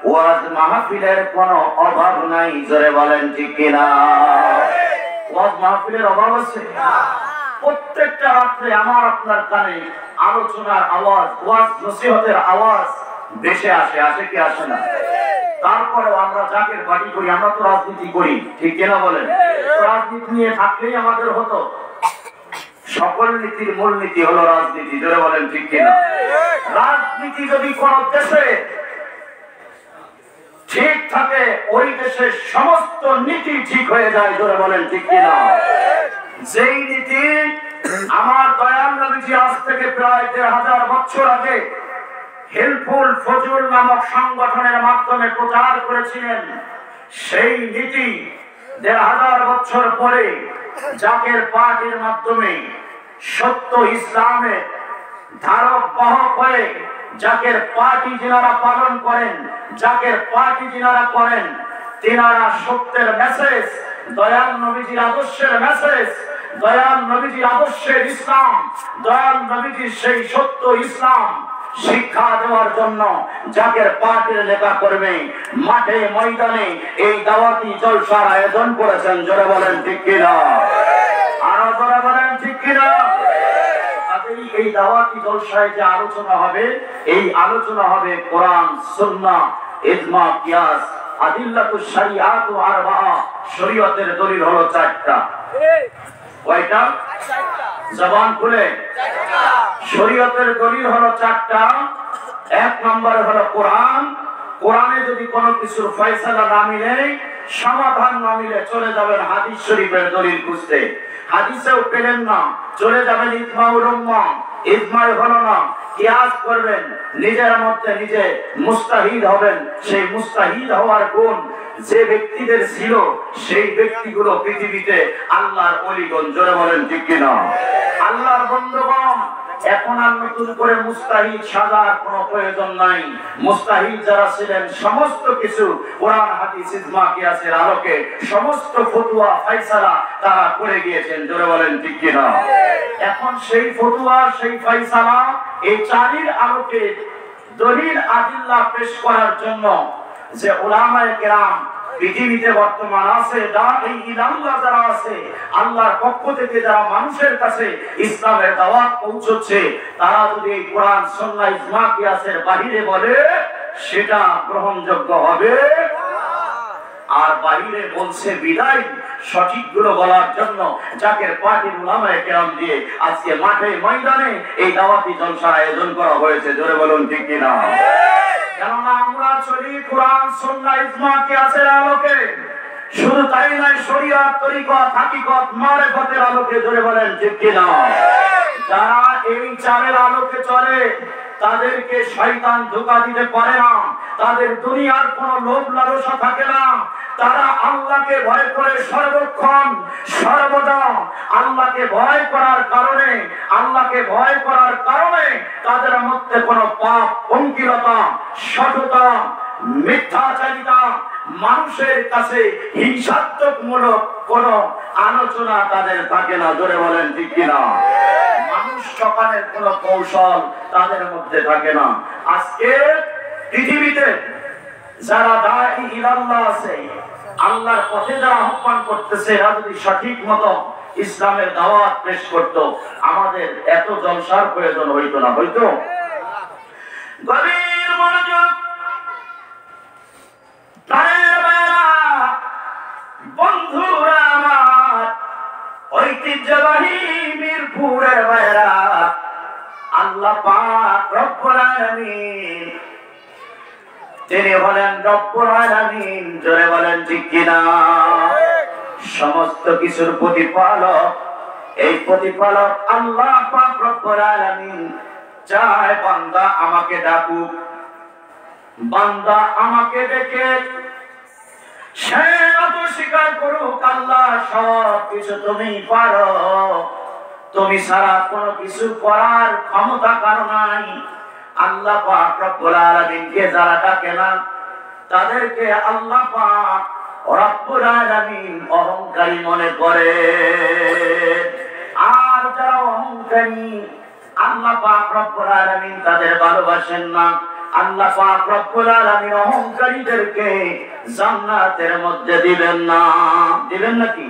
A: ওয়াজ মাহফিলের কোনো অভাব নাই। জোরে বলেন ঠিক কিনা? ওয়াজ মাহফিলের অভাব আছে? প্রত্যেকটা রাত্রে আমার আপনার কানে আলোচনার আওয়াজ, ওয়াজ নসিহতের আওয়াজ দেশে আসে, আসে কি আসে না? তারপরে আমরা জাকের পার্টি করি, আমরা তো রাজনীতি করি, ঠিক কিনা বলেন? রাজনীতি নিয়ে থাকলেই আমাদের হতো। সকল নীতির মূল নীতি হলো রাজনীতি। জোরে বলেন ঠিক কিনা? রাজনীতি যদি কোন দেশে ঠিক থাকে, ওই দেশের সমস্ত নীতি ঠিক হয়ে যায়। জোরে বলেন ঠিক কিনা? যেই নীতি আমার দয়াল নবীজি আজ থেকে প্রায় ১,৫০০ বছর আগে হেল্পফুল ফজল নামক সংগঠনের মাধ্যমে প্রচার করেছিলেন, সেই নীতি ১,৫০০ বছর পরে জাকের পার্টির মাধ্যমে সত্য ইসলামের ধারক বাহক হয়ে জাকের পার্টি যিনারা পালন করেন, জাকের পার্টি যিনারা করেন, তিনারা সত্যের মেসেজ, দয়াল নবীজির আদর্শের মেসেজ, দয়াল নবীজির আদর্শের ইসলাম, দয়াল নবীজির সেই সত্য ইসলাম শিক্ষা দেওয়ার জন্য জাকের পার্টির নেতা কর্মী মাঠে ময়দানে এই দাওয়াতি জলসার আয়োজন করেছেন। জোরে বলেন ঠিক কিনা? আরো জোরে বলেন ঠিক কিনা? এই দাওয়াতি জলসায় যে আলোচনা হবে, এই আলোচনা হবে কোরআন, সুন্নাহ, ইজমা, কিয়াস, আদিল্লাতুশ শরিয়াত ও আরবাআ। শরীয়তের দলিল হলো ৪টা। কয়টা? জবান খুলে। শরীয়তের দলিল হলো ৪টা। ১ নম্বরে হলো কোরআন। কোরআনে যদি কোনো কিছুর ফয়সালা না মিলে, সমাধান না মিলে, চলে যাবেন হাদিস শরীফের দলিল খুঁজতে। হাদিসেও পেলেন না, চলে যাবেন ইজমাউল উম্মাহ। ইজমাই হলো না, কিয়াস করবেন, নিজের মধ্যে নিজে মুস্তাহিদ হবেন। সেই মুস্তাহিদ হওয়ার গুণ যে ব্যক্তিদের ছিল, সেই ব্যক্তিগুলো পৃথিবীতে আল্লাহর ওলিগণ। জোরে বলেন ঠিক কিনা? আল্লাহর বন্ধুগণ, এখন আর নতুন করে মুস্তাহিদ সাজার কোনো প্রয়োজন নাই। মুস্তাহিদ যারা ছিলেন, সমস্ত কিছু কোরআন, হাদিস, ইজমা, কিয়াসের আলোকে সমস্ত ফতোয়া ফয়সালা তারা করে গিয়েছেন। জোরে বলেন ঠিক কিনা? এখন সেই ফতোয়া, সেই ফয়সালা, এই চারির আলোকে দলিল আদিল্লাহ পেশ করার জন্য যে উলামায়ে কেরাম পৃথিবীতে বর্তমান আছে, এই ইলামুল্লাহ যারা আছে, আল্লাহর পক্ষ থেকে যারা মানুষের কাছে ইসলামের দাওয়াত পৌঁছচ্ছে, তারা যদি এই কোরআন, সুন্নাহ, ইজমা, কিয়াসের বাহিরে বলে, সেটা গ্রহণযোগ্য হবে। আর বাইরে বলছে বিদায় সঠিকগুলো বলার জন্য জাকের পার্টির উলামায়ে কেরাম দিয়ে আজকে মাঠে ময়দানে এই দাওয়াতি জলসার আয়োজন করা হয়েছে। জোরে বলুন ঠিক কিনা? কেননা আমরা চলি কোরআন সুন্নাহ ইজমা কিয়াসের আলোকে, শুধু তাই নয় শরীয়ত তরিকত হাকিকত মারিফতের আলোকে। জোরে বলেন ঠিক কিনা? যারা এই চারের আলোকে চলে তাদেরকে শয়তান ধোঁকা দিতে পারে না, তাদের দুনিয়ার কোনো লোভ লালসা থাকে না। তারা আল্লাহকে ভয় করে সর্বক্ষণ সর্বদা আল্লাহকে ভয় করার কারণে তাদের মধ্যে কোনো পাপ পঙ্কিলতা সততা মিথ্যাচারিতা মানুষের কাছে হিংসাত্মকমূলক কোন আলোচনা তাদের থাকে না। জোরে বলেন ঠিক কিনা? মানুষ ঠকানোর কোন কৌশল তাদের মধ্যে থাকে না। আজকে পৃথিবীতে যারা দাঈ ইলাল্লাহ আছে, আল্লাহর পথে যারা আহ্বান করতেছে, এরা যদি সঠিক মতো ইসলামের দাওয়াত পেশ করত, আমাদের এত জলসার প্রয়োজন হইতো না। হইতো? গভীর মনোযোগ, বন্ধুরা আমার, ঐতিহ্যবাহী মিরপুরের বাইরা, আল্লাহ পাক রব্বুল আলামিন তিনি হলেন রব্বুল আলামিন। জোরে বলেন ঠিক কিনা? সমস্ত কিছুর প্রতিপালক, এই প্রতিপালক আল্লাহ পাক রব্বুল আলামিন চায় বান্দা আমাকে ডাকুক, বান্দা আমাকে ডেকে সে তো স্বীকার করুক আল্লাহ সব কিছু তুমি পারো, তুমি ছাড়া কোনো কিছু করার ক্ষমতা কারো নাই। আল্লাহ পাক রব্বুল আলামিনকে যারা ডাকে না তাদেরকে আল্লাহ পাক রব্বুল আলামিন অহংকারী মনে করে। আর যারা অহংকারী আল্লাহ পাক রব্বুল আলামিন তাদের ভালোবাসেন না। আল্লাহ পাক রব্বুল আলামিন অহংকারীদেরকে জান্নাতের মধ্যে দিবেন না। দিবেন নাকি?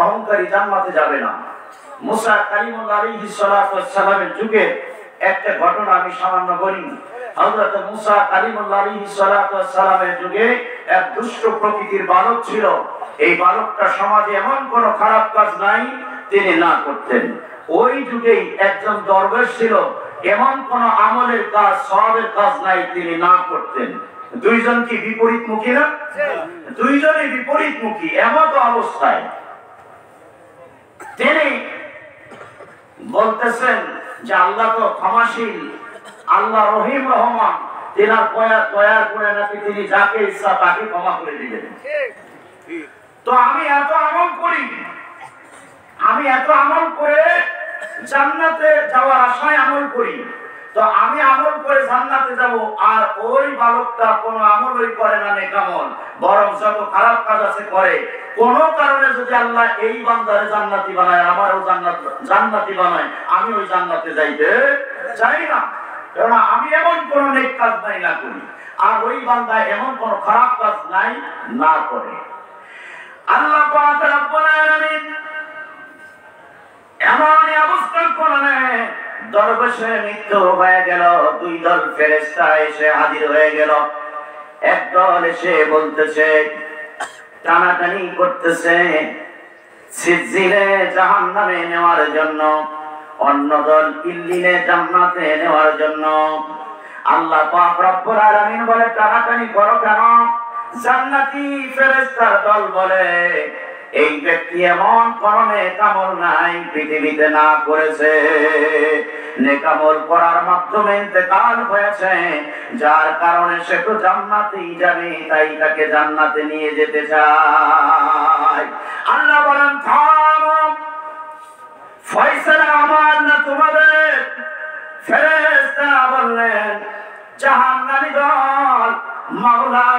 A: অহংকারী জান্নাতে যাবে না। মুসা কালিমুল্লাহ আলাইহিস সালাতু ওয়াস সালামের যুগে একটা ঘটনা আমি সামান্য বলি। হযরত মুসা কালিমুল্লাহ আলাইহিস সালাতু ওয়াস সালামের যুগে এক দুষ্ট প্রকৃতির বালক ছিল। এই বালকটা সমাজে এমন কোন খারাপ কাজ নাই তিনি না করতেন। ওই যুগেই একজন দরবেশ ছিল, এমন কোন আমলের কাজ সওয়াবের কাজ নাই তিনি না করতেন। দুইজন কি বিপরীতমুখী না? দুইজনই বিপরীতমুখী। এমত অবস্থায় তিনি বলতেছেন যে আল্লাহ তো ক্ষমাশীল, আল্লাহ রহিম রহমান, তিনার দয়ার করে নাকি তিনি যাকে ইচ্ছা তাকে ক্ষমা করে দিবেন। তো আমি এত আমল করে জান্নাতে যাওয়ার আশায় আমল করি, তো আমি আমল করে জান্নাতে যাব, আর ওই বালকটা কোনো আমলই করে না নেকামল, বরং যত খারাপ কাজ আছে করে। কোন কারণে যদি আল্লাহ এই বান্দারে জান্নাতি বানায়, আমারও জান্নাতি বানায়, আমি ওই জান্নাতে যাইতে চাই না, কারণ আমি এমন কোন নেক কাজ নাই না করি, আর ওই বান্দা এমন কোন খারাপ কাজ নাই না করে। আল্লাহ পাক রব্বুল আলামিন এমনই অবস্থা করলেন, দরবেশের মৃত্যু হয়ে গেল। দুই দল ফেরেশতা এসে হাজির হয়ে গেল। এক দল এসে বলতেছে, টানাটানি করতেছে সিজ্জিলে জাহান্নামে নেওয়ার জন্য, অন্য দল ইল্লিনে জান্নাতে নেওয়ার জন্য। আল্লাহ পাক রব্বুল আলামিন বলে, টানাটানি করো কেন? জান্নাতি ফেরেশতার দল বলে, এই ব্যক্তি এমন কোন নেকামল নাই পৃথিবীতে না করেছে, নেকামল করার মাধ্যমে ইন্তেকাল হয়েছে, যার কারণে সে তো জান্নাতেই যাবে, তাই তাকে জান্নাতে নিয়ে যেতে চায়। আল্লাহ বলেন, থামো, ফয়সালা আমার না তোমাদের। ফেরেশতারা বললেন, জাহান্নামী দল, মাওলা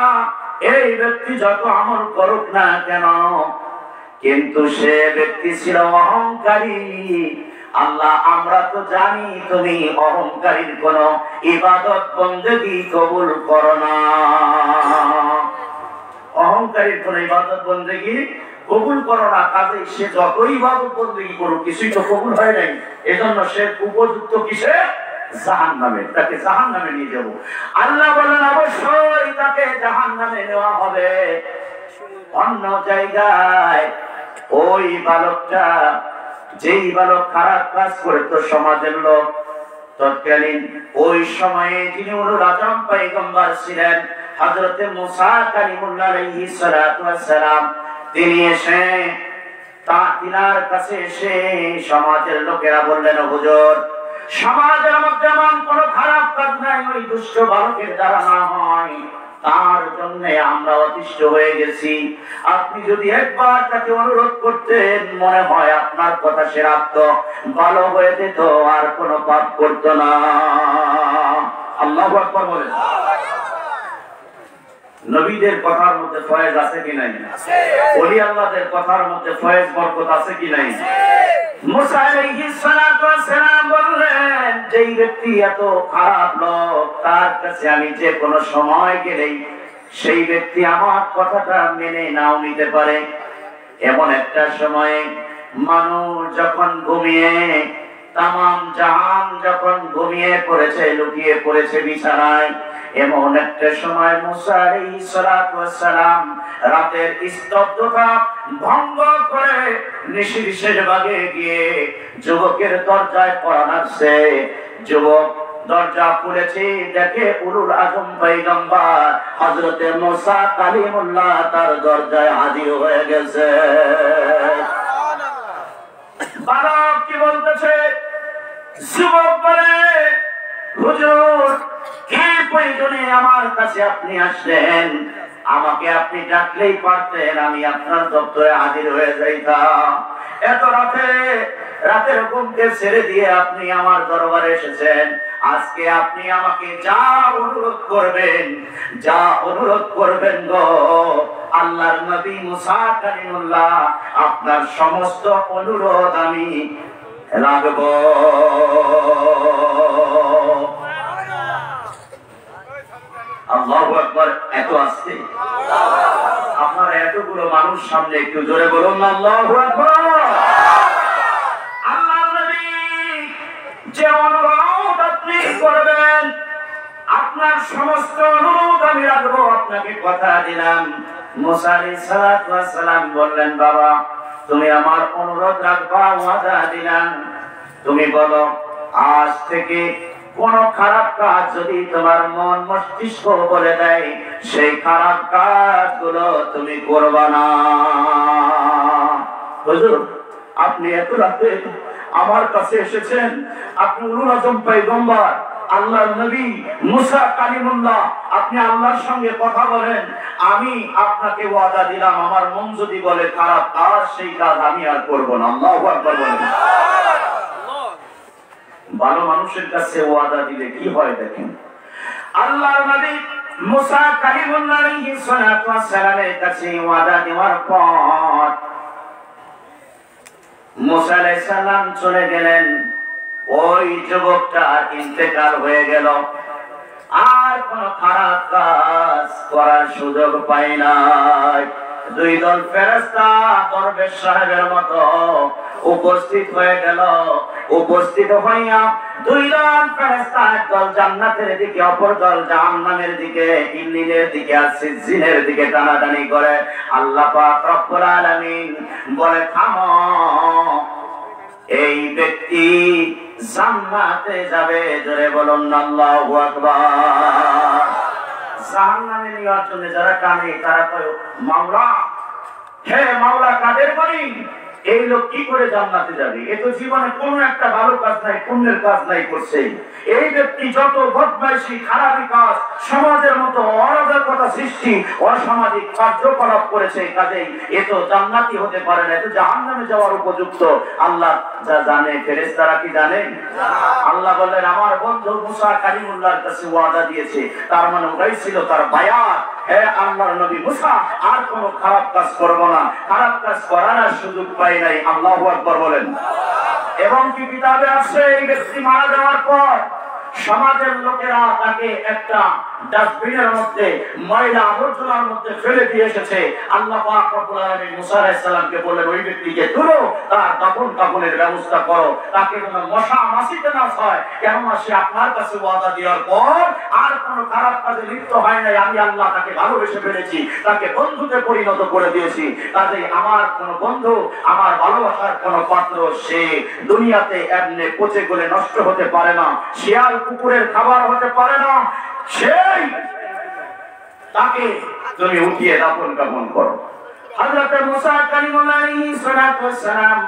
A: এই ব্যক্তি যত আমল করুক না কেন, কিন্তু সে ব্যক্তি ছিল অহংকারী। আল্লাহ আমরা তো জানি তুমি অহংকারীর কোন ইবাদত বন্দেগী কবুল করো না, অহংকারীর কোন ইবাদত বন্দেগী কবুল করো না। কাজে সে যতই ইবাদত বন্দেগী করুক কিছুই তো কবুল হয় নাই, এজন্য সে উপযুক্ত কিসে? জাহান্নামে। তাকে জাহান্নামে নিয়ে যাব। আল্লাহ বলেন, অবশ্যই তাকে জাহান্নামে নেওয়া হবে। অন্য জায়গায় ওই বালকটা, যেই বালক খারাপ কাজ করতো সমাজের লোক, তৎকালীন ওই সময়ে যিনি উলুল আজম পয়গম্বর ছিলেন হযরতে মুসা কালিমুল্লাহ আলাইহিস সালাতু ওয়াস সালাম, তিনি এসে তিনার কাছে এসে সমাজের লোকেরা বললেন, হুজুর, সমাজের মধ্যে এমন কোন খারাপ কাজ নাই ওই দুষ্ট বালকের দ্বারা না হয়, তার জন্য আমরা অতিষ্ঠ হয়ে গেছি। আপনি যদি একবার তাকে অনুরোধ করতেন, মনে হয় আপনার কথা সে রাখতো, ভালো হয়ে যেত, আর কোনো পাপ করতো না। আল্লাহু আকবার বলেন। নবীদের কথার মধ্যে ফয়েজ আছে কি নাই? ওলি আল্লাহদের কথার মধ্যে ফয়েজ বরকত আছে কি নাই? মুসা আলাইহিস সালাতু ওয়াস সালাম বললেন, যেই ব্যক্তি এত খারাপ লোক, তার কাছে আমি যে কোনো সময় গেলেই সেই ব্যক্তি আমার কথাটা মেনে নাও নিতে পারে। এমন একটা সময়ে মানুষ যখন ঘুমিয়ে, তামাম জাহান যখন ঘুমিয়ে পড়েছে, লুকিয়ে পড়েছে বিছানায়, এমন একটা সময় মুসা আলাইহিস সালাতু ওয়াস সালাম রাতের স্তব্ধতা ভঙ্গ করে নিশির শেষ ভাগে গিয়ে যুবকের দরজায় পড়া নাড়ছে। যুবক দরজা খুলেছে, দেখে উলুল আজম পয়গম্বর হযরতে মুসা কালিমুল্লাহ তার দরজায় হাজির হয়ে গেছে। বালক কি বলতেছে? যুবক বলে, হুজুর, কি প্রয়োজনে আমার কাছে আপনি আসলেন? আমাকে আপনি ডাকলেই পারতেন, আমি আপনার দপ্তরে হাজির হয়ে যাইতাম। এত রাতের ঘুমকে ছেড়ে দিয়ে আপনি আমার দরবারে এসেছেন। আজকে আপনি আমাকে যা অনুরোধ করবেন গো আল্লাহর নবী মুসা কালিমুল্লাহ, আপনার সমস্ত অনুরোধ আমি রাখব। আল্লাহু আকবার। এত আসছে আপনারা এতগুলো মানুষ সামনে, একটু জোরে বলুন আল্লাহু আকবার। আল্লাহর নবী যে অনুরোধ আপনি করবেন, আপনার সমস্ত অনুরোধ আমি রাখবো, আপনাকে কথা দিলাম। মুসা আলাইহিস সালাতু ওয়াস সালাম বললেন, বাবা, তুমি আমার অনুরোধ রাখবা, ওয়াদা দিলাম। তুমি বলো, আজ থেকে কোন খারাপ কাজ যদি তোমার মন মস্তিষ্ক বলে দেয়, সেই খারাপ কাজগুলো তুমি করবা না। হুজুর, আপনি এত রাতে আমার কাছে এসেছেন, আপনি উলুল আজম পয়গম্বর আল্লাহর নবী মুসা কালিমুল্লাহ, আপনি আল্লাহর সঙ্গে কথা বলেন। আমি আপনাকে ওয়াদা দিলাম, আমার মন যদি বলে খারাপ কাজ, সেই কাজ আমি আর করব না। আল্লাহু আকবার বলেন। ভালো মানুষের কাছে ওয়াদা দিলে কি হয় দেখেন। আল্লাহর নবী মুসা কালিমুল্লাহ আলাইহিস সালাতু ওয়াস সালামের কাছে ওয়াদা দেওয়ার পর মুসা আলাইহিস সালাম চলে গেলেন। ওই যুবকটার ইন্তেকাল হয়ে গেল, আর কোন খারাপ কাজ করার সুযোগ পায় নাই। দুই দল ফেরেশতা দরবেশ সাহেবের মতো উপস্থিত হয়ে গেল। উপস্থিত হইয়া দুই দল ফেরেশতা, একদল জান্নাতের দিকে, অপর দল জাহান্নামের দিকে, ইল্লিনের দিকে আর সিজ্জিনের দিকে টানাটানি করে। আল্লাহ পাক রব্বুল আলামিন বলে, থামো, এই ব্যক্তি জান্নাতে যাবে। জোরে বলুন আল্লাহু আকবার। জাহান্নামে নেওয়ার জন্য যারা টানে, তারা কয়, মাওলা, হে মাওলা, কাদের বলি এই লোক কি করে জান্নাতে যাবে? এ তো জীবনে কোন একটা ভালো কাজ নাই, পুণ্যের কাজ নাই করছে। এই ব্যক্তি যত বদমাইশি, খারাপি কাজ, সমাজের মতো অরাজকতা সৃষ্টি, অসামাজিক কার্যকলাপ করেছে, কাজেই এ তো জান্নাতি হতে পারে না, এ তো জাহান্নামে যাওয়ার উপযুক্ত। আল্লাহ যা জানে, ফেরেশতারা কি জানে? আল্লাহ বললেন, আমার বন্ধু মুসা কালিমুল্লাহর কাছে ওয়াদা দিয়েছে, তার মানে ওটাই ছিল তার বায়াত। হে আল্লাহর নবী মুসা, আর কোন খারাপ কাজ করব না, খারাপ কাজ করার সুযোগ পাই নাই। আল্লাহু আকবার বলেন। এবং কি কিতাবে আছে, এই ব্যক্তি মারা যাওয়ার পর সমাজের লোকেরা তাকে একটা ডাস্টবিনের মধ্যে ময়লা আবর্জনার মধ্যে ফেলে দিয়ে এসেছে। আল্লাহ পাক রব্বুল আলামিন মুসা আলাইহিস সালামকে বললেন ওই ব্যক্তিকে তুলো, তার দাফন কাফনের ব্যবস্থা করো, তাকে কোনো মশা মাছিতে না হয়, কেননা সে আপনার কাছে ওয়াদা দেওয়ার পর আর কোনো খারাপ কাজে লিপ্ত হয় নাই। আমি আল্লাহ তাকে ভালোবেসে ফেলেছি, তাকে বন্ধুতে পরিণত করে দিয়েছি। কাজেই আমার কোন বন্ধু, আমার ভালোবাসার কোন পাত্র, সে দুনিয়াতে এমনি পচে গলে নষ্ট হতে পারে না, শিয়াল কুকুরের খাবার হতে পারে না। সেই তাকে তুমি উঠিয়ে দাফন কাফন করো। হযরত মুসা কালিমুল্লাহ আলাইহিস সালাতু ওয়াস সালাম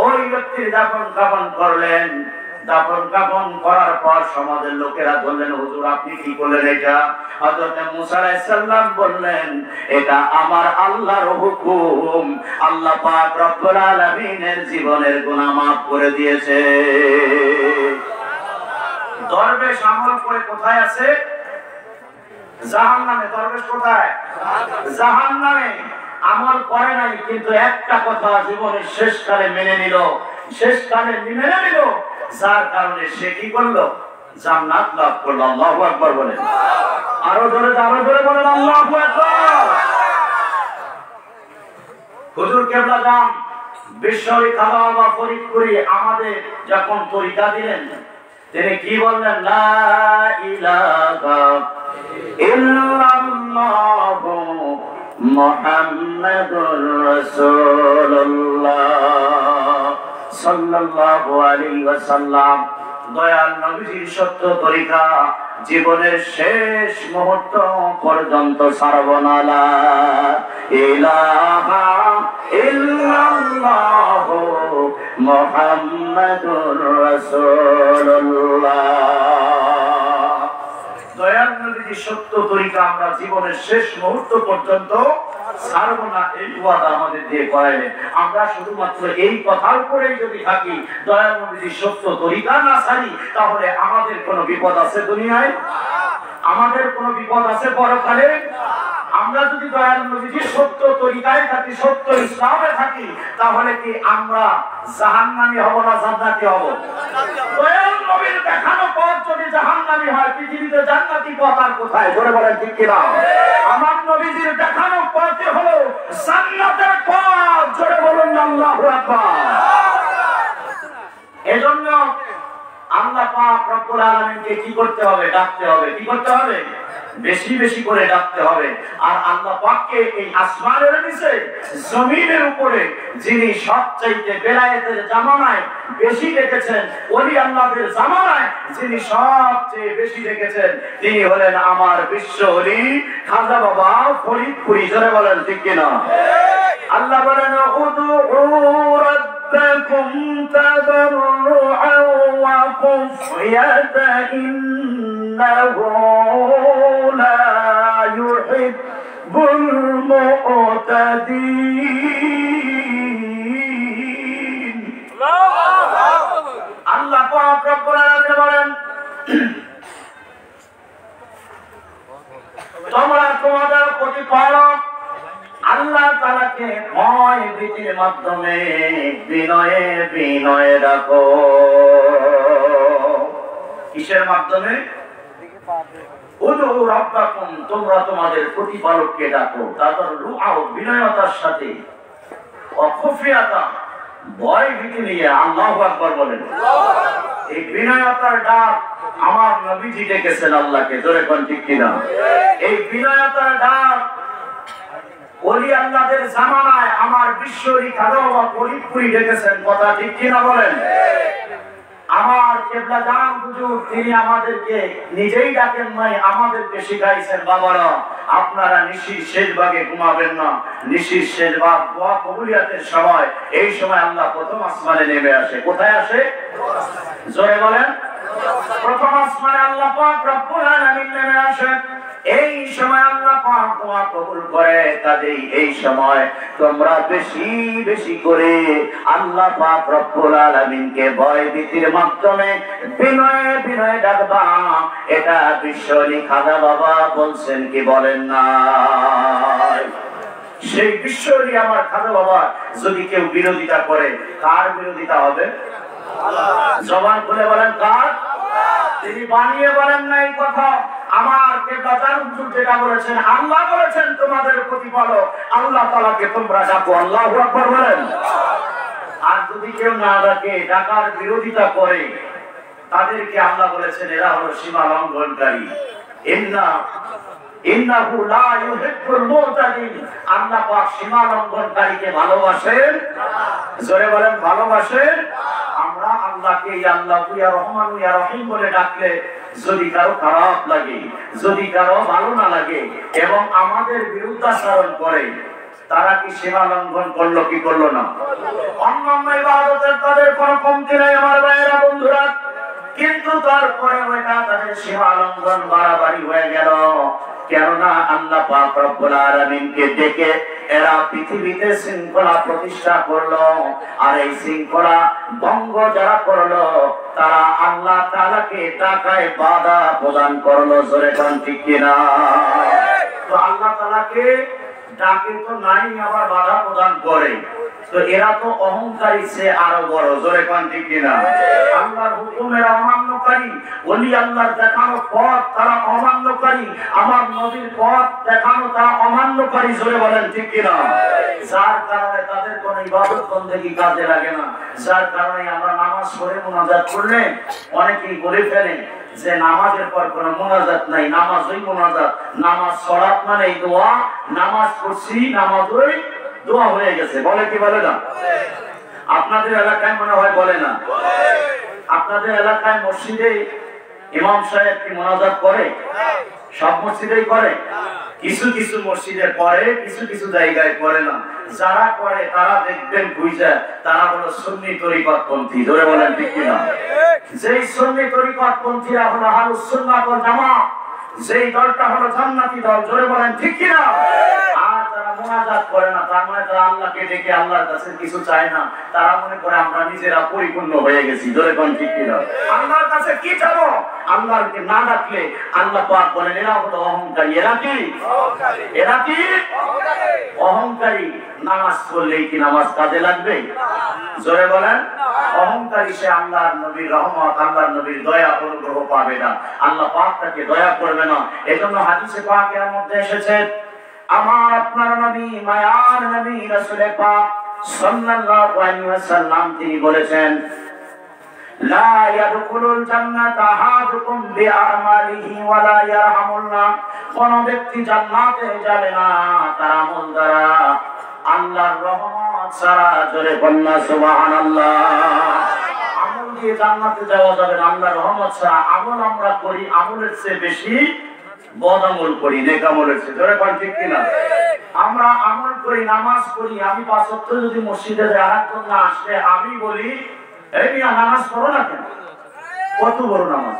A: ওই ব্যক্তির দাফন কাফন করলেন। দাফন কাফন করার পর সমাজের লোকেরা বললেন হুজুর আপনি কি করলেন এটা? হযরত মুসা আলাইহিস সালাম বললেন এটা আমার আল্লাহর হুকুম, আল্লাহ পাক রব্বুল আলামিনের জীবনের গুনাহ maaf করে দিয়েছে। দরবেশ আমল করে কোথায় আছে? জাহান্নামে। দরবেশ কোথায়? জাহান্নামে। আমল করে নাই, কিন্তু একটা কথা জীবনের শেষকালে মেনে নিল, শেষকালে মেনে নিল, যার কারণে সে কি করলো? জান্নাত লাভ করলো। আল্লাহু আকবার বলেন। আরো জোরে বলেন আল্লাহু আকবার। হুজুর কেবলা জান বিশ্বরী খাওয়া বা ফরিদপুরি আমাদের যখন তরিকা দিলেন, তিনি কি বললেন? লা ইলাহা ইল্লাল্লাহু মুহাম্মাদুর রাসূলুল্লাহ সাল্লাল্লাহু আলাইহি ওয়াসাল্লাম। দয়াল নবীজির সত্য তরিকা জীবনের শেষ মুহূর্ত পর্যন্ত ছাড়ব না। লা ইলাহা ইল্লাল্লাহু মুহাম্মাদুর রাসূলুল্লাহ। দয়াল নবীজির সত্য তরিকা আমরা জীবনের শেষ মুহূর্ত পর্যন্ত ছাড়ব না, এই ওয়াদা আমাদের দিয়ে করাইলেন। আমরা শুধুমাত্র এই কথার উপরেই যদি থাকি, দয়াল নবীজির সত্য তরিকা না ছাড়ি, তাহলে আমাদের কোনো বিপদ আছে দুনিয়ায়? আমাদের কোনো বিপদ আছে পরকালে? আমরা যদি দয়াল নবীজির সত্য তরিকায় থাকি, সত্য ইসলামে থাকি, তাহলে কি আমরা জাহান্নামী হব না জান্নাতি হব? দয়াল নবীর দেখানো পথ যদি জাহান্নামী হয়, পৃথিবীতে জান্নাতি পথ আর কোথায়? জোরে বলেন ঠিক কিনা? আমার নবীজির দেখানো পথ হলো জান্নাতের পথ। জোরে বলুন আল্লাহু আকবার। এজন্য আল্লাহ পাক রব্বুল আলামিনকে কি করতে হবে? ডাকতে হবে। কি করতে হবে? বেশি বেশি করে ডাকতে হবে। আর আল্লাহ পাককে এই আসমানের নিচে জমিনের উপরে যিনি সবচাইতে বেলায়েতের জামানায় বেশি দেখেছেন, ওলি আল্লাহদের জামানায় যিনি সবচেয়ে বেশি দেখেছেন, তিনি হলেন আমার বিশ্ব ওলি খাজা বাবা ফরিদপুরি। জোরে বলেন ঠিক কিনা? আল্লাহ বলেন উদউ রাব্বাকুম তাদাররুআন ওয়া খুফিয়াতান ইন্নাহু লা ইউহিব্বুল মুতাদিন। আল্লাহ পাক রব্বুল আলামিন বলেন তোমরা তোমাদের প্রতিপালক আল্লাহ তাআলাকে ভয় ভীতির মাধ্যমে বিনয়ে বিনয়ে ডাকো। কিসের মাধ্যমে? উদউ রাব্বাকুম, তোমরা তোমাদের প্রতিপালককে ডাকো। তাদাররুআ, বিনয়তার সাথে, ওয়া খুফিয়াতা, ভয় ভীতি নিয়ে। আল্লাহু আকবার বলেন। এই বিনয়তার ডাক আমার নবীজি ডেকেছেন আল্লাহকে। জোরে কোন ঠিক কিনা? এই বিনয়তার ডাক ওলি আল্লাহদের জামানায় আমার বিশ্বরী খাজা বাবা ফরিদপুরি ডেকেছেন। কথা ঠিক কিনা বলেন? আমার কেবলা জান হুজুর তিনি আমাদেরকে নিজেই ডাকেন নাই, আমাদেরকে শিখাইছেন বাবারা আপনারা নিশির শেষ ভাগে ঘুমাবেন না। নিশির শেষ ভাগ দোয়া কবুলিয়াতের সময়, এই সময় আল্লাহ প্রথম আসমানে নেমে আসে। কোথায় আসে? জোরে বলেন। প্রথম আসমানে আল্লাহ পাক রব্বুল আলামিন নেমে আসে। এই সময় আল্লাহ পাক দোয়া কবুল করে। কাজেই এই সময় তোমরা বেশি বেশি করে আল্লাহ পাক রব্বুল আলামিনকে ভয় ভীতির মাধ্যমে বিনয়ে বিনয়ে ডাকবা। এটা বিশ্বরী খাজা বাবা বলছেন কি বলেন না? সেই বিশ্বরী আমার খাজা বাবা যদি কেউ বিরোধিতা করে, কার বিরোধিতা হবে? জবান খুলে বলেন কার? তিনি বানিয়ে বলেন না এই কথা। আমার কেবলা জানুন যেটা বলেছেন, আল্লাহ বলেছেন তোমাদের প্রতিপালক আল্লাহ তাআলাকে তোমরা ডাকো। আল্লাহু আকবার বলেন। আর যদি কেউ না ডাকে, ডাকার বিরোধিতা করে, তাদেরকে আল্লাহ বলেছেন এরা হলো সীমা লঙ্ঘনকারী। ইন্নাহু লা ইউহিব্বুল মুতাদিন। আল্লাহ পাক সীমা লঙ্ঘনকারীকে ভালোবাসেন। জোরে বলেন ভালোবাসেন। আমরা আল্লাহকে ইয়া আল্লাহ ইয়া রহমান ইয়া রহিম বলে ডাকলে যদি কারো খারাপ লাগে, যদি কারো ভালো না লাগে এবং আমাদের বিরুদ্ধাচরণ করে, তারা কি সীমা লঙ্ঘন করলো কি করলো না? অন্যান্য ইবাদতের তাদের কোনো কমতি নাই আমার ভাইয়েরা বন্ধুরা, কিন্তু তারপরে ওইটা তাদের সীমা লঙ্ঘন বাড়াবাড়ি হয়ে গেল। কেননা আল্লাহ পাক রব্বুল আলামিনকে ডেকে এরা পৃথিবীতে শৃঙ্খলা প্রতিষ্ঠা করলো, আর এই শৃঙ্খলা ভঙ্গ যারা করলো তারা আল্লাহ তাআলাকে ডাকায় বাধা প্রদান করলো। জোরে কোন ঠিক কিনা? তো আল্লাহ তাআলাকে ডাকে তো নাই, আবার বাধা প্রদান করে, তো এরা তো অহংকারী সে আরো বড়। জোরে কোন ঠিক কিনা? আল্লাহর হুকুমের অমান্যকারী, ওলি আল্লাহর দেখানো পথ তারা অমান্যকারী, আমার নবীর পথ দেখানো তারা অমান্যকারী। জোরে বলেন ঠিক কিনা? যার কারণে তাদের কোন ইবাদত বন্দেগী কাজে লাগে না, যার কারণে আমরা নামাজ পড়ে মুনাজাত করলে অনেকেই বলে ফেলে যে নামাজের পর কোন মুনাজাত নাই, নামাজ ওই মুনাজাত, নামাজ সালাত মানে দোয়া, নামাজ পড়ছি নামাজ ওই দোয়া হয়ে গেছে। বলে কি বলে না? আপনাদের এলাকায় মনে হয় বলে না। আপনাদের এলাকায় মসজিদে ইমাম সাহেব কি মুনাজাত করে? সব মসজিদেই করে? কিছু কিছু মসজিদে করে, কিছু কিছু জায়গায় করে না। যারা করে তারা দেখবেন বুঝা তারা হলো সুন্নি তরিকতপন্থী। ধরে বলেন ঠিক কিনা? যেই সুন্নি তরিকতপন্থীরা হলো আহলুস সুন্নাহ ওয়াল জামাত, যেই দলটা হলো জান্নাতি দল। জোরে বলেন ঠিক কিনা? আর যারা মুনাজাত করে না, তার মানে তারা আল্লাহকে ডেকে আল্লাহর কাছে কিছু চায় না, তারা মনে করে আমরা নিজেরা পরিপূর্ণ হয়ে গেছি। জোরে বলেন ঠিক কিনা? আল্লাহর কাছে কি চাবো? আল্লাহকে না ডাকলে আল্লাহ পাক বলেন এরা হলো অহংকারী। এরা কি অহংকারী? এরা কি অহংকারী? নামাজ পড়লেই কি নামাজ কাজে লাগবে? জোরে বলেন। অহংকারী সে আল্লাহর নবীর রহমত, আল্লাহর নবীর দয়া অনুগ্রহ পাবে না, আল্লাহ পাক তাকে দয়া করবে না। এজন্য হাদিসে পাকের মধ্যে এসেছে, আমার আপনার নবী, মায়ার নবী রাসূল পাক সাল্লাল্লাহু আলাইহি ওয়াসাল্লাম তিনি বলেছেন, লা ইয়াদখুলুল জান্নাতা আহাদুকুম বিআমালিহি ওয়া লা ইয়ারহামুল্লাহ। কোন ব্যক্তি জান্নাতে যাবে না তার আমল দ্বারা, আল্লাহর রহমত ছাড়া। জোরে বলনা সুবহানাল্লাহ। আমল দিয়ে জান্নাতে যাওয়া যাবে না আল্লাহর রহমত ছাড়া। আমল আমরা করি, আমলের চেয়ে বেশি বদ আমল করি, নেক আমলের চেয়ে। জোরে বল ঠিক কিনা? আমরা আমল করি, নামাজ পড়ি, আমি ৫ ওয়াক্ত যদি মসজিদে যাই আরেকজন না আসলে আমি বলি এই মিয়া নামাজ পড়ো না কেন? কত বড় নামাজ!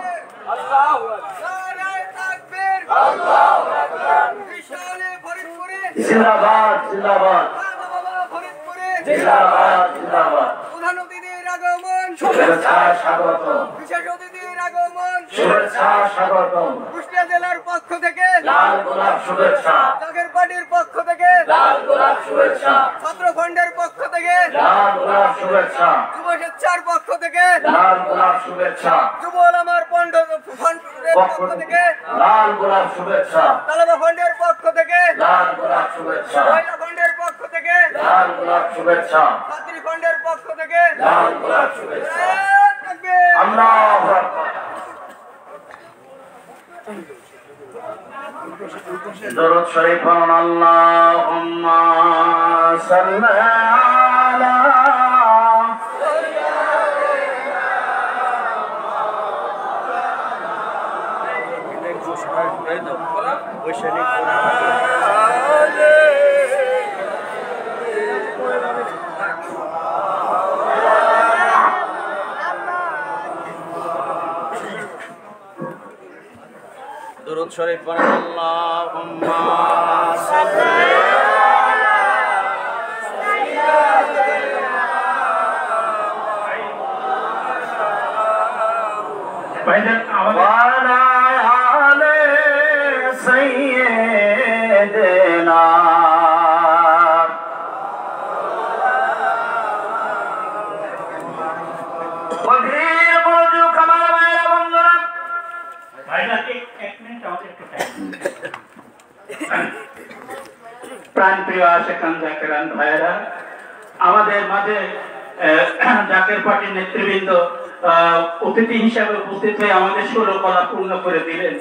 E: আল্লাহু আকবার, নারে তাকবীর, আল্লাহু আকবার। বিশালে ফরিদপুরে
A: জিন্দাবাদ, জিন্দাবাদ,
E: বাবা ফরিদপুরে
A: জিন্দাবাদ, জিন্দাবাদ।
E: প্রধান অতিথির আগমন,
A: শুভেচ্ছা স্বাগতম,
E: বিশেষ অতিথির আগমন,
A: শুভেচ্ছা স্বাগতম।
E: কুষ্টিয়া জেলার পক্ষ থেকে
A: লাল গোলাপ শুভেচ্ছা,
E: জাগের পার্টির পক্ষ থেকে
A: লাল গোলাপ শুভেচ্ছা,
E: ছাত্র ফ্রন্টের পক্ষ থেকে
A: লাল গোলাপ শুভেচ্ছা,
E: যুব স্বেচ্ছার পক্ষ থেকে
A: লাল গোলাপ শুভেচ্ছা,
E: যুব ওলামার ফ্রন্টের পক্ষ থেকে
A: লাল গোলাপ শুভেচ্ছা,
E: তালেবা ফ্রন্টের পক্ষ থেকে
A: লাল গোলাপ শুভেচ্ছা,
E: মহিলা ফ্রন্টের পক্ষ থেকে
A: লাল গোলাপ শুভেচ্ছা,
E: ছাত্রী ফ্রন্টের পক্ষ থেকে
A: লাল গোলাপ শুভেচ্ছা।
E: তাকবীর।
A: আল্লাহু আকবার। দরুদ শরীফ পড়ুন। আল্লাহুম্মা সাল্লি আলা
B: দুরূদ শরীফ পড়েন। আল্লাহুম্মা সাল্লি
C: ভাইজান আমাদের
A: ওয়ালা আলে সাইয়্যিদিনা। গভীর মনোযোগ আমার ভাইরা বন্ধুরা।
C: ভাইজান এক মিনিট আমাদের একটু প্রাণপ্রিয় আশেকান জাকেরান ভাইয়েরা, আমাদের মাঝে জাকের পার্টির নেতৃবৃন্দ অতিথি হিসাবে উপস্থিত হয়ে আমাদের 16 কলা পূর্ণ করে দিলেন।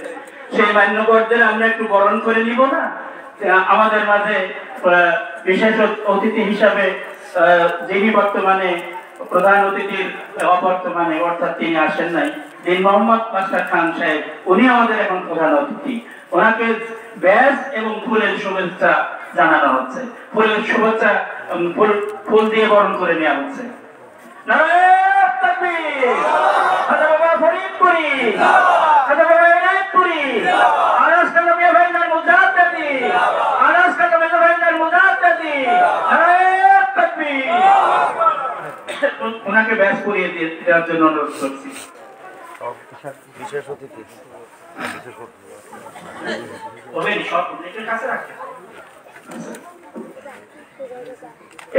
C: সেই মান্যবরদের আমরা একটু বরণ করে নিব না? আমাদের মাঝে বিশেষ অতিথি হিসাবে যিনি বর্তমানে প্রধান অতিথির অবর্তমানে অর্থাৎ তিনি আসেন নাই, দিন মোহাম্মদ মাস্টার খান সাহেব, উনি আমাদের এখন প্রধান অতিথি। ওনাকে ব্যাজ এবং ফুলের শুভেচ্ছা জানানো হচ্ছে, ফুলের শুভেচ্ছা ফুল দিয়ে বরণ করে নেওয়া হচ্ছে। নারায়ণ তাকবীর, খাজা বাবা ফরিদপুরি, খাজা বাবা এনায়েতপুরি, আনাস খাজা মিয়া ভাইজান মুজাদ্দিদি, আনাস খাজা মিয়া ভাইজান মুজাদ্দিদি, নারায়ণ তাকবীর। ওনাকে ব্যাস করিয়ে দেওয়ার জন্য অনুরোধ করছি।
F: বিশেষ অতিথি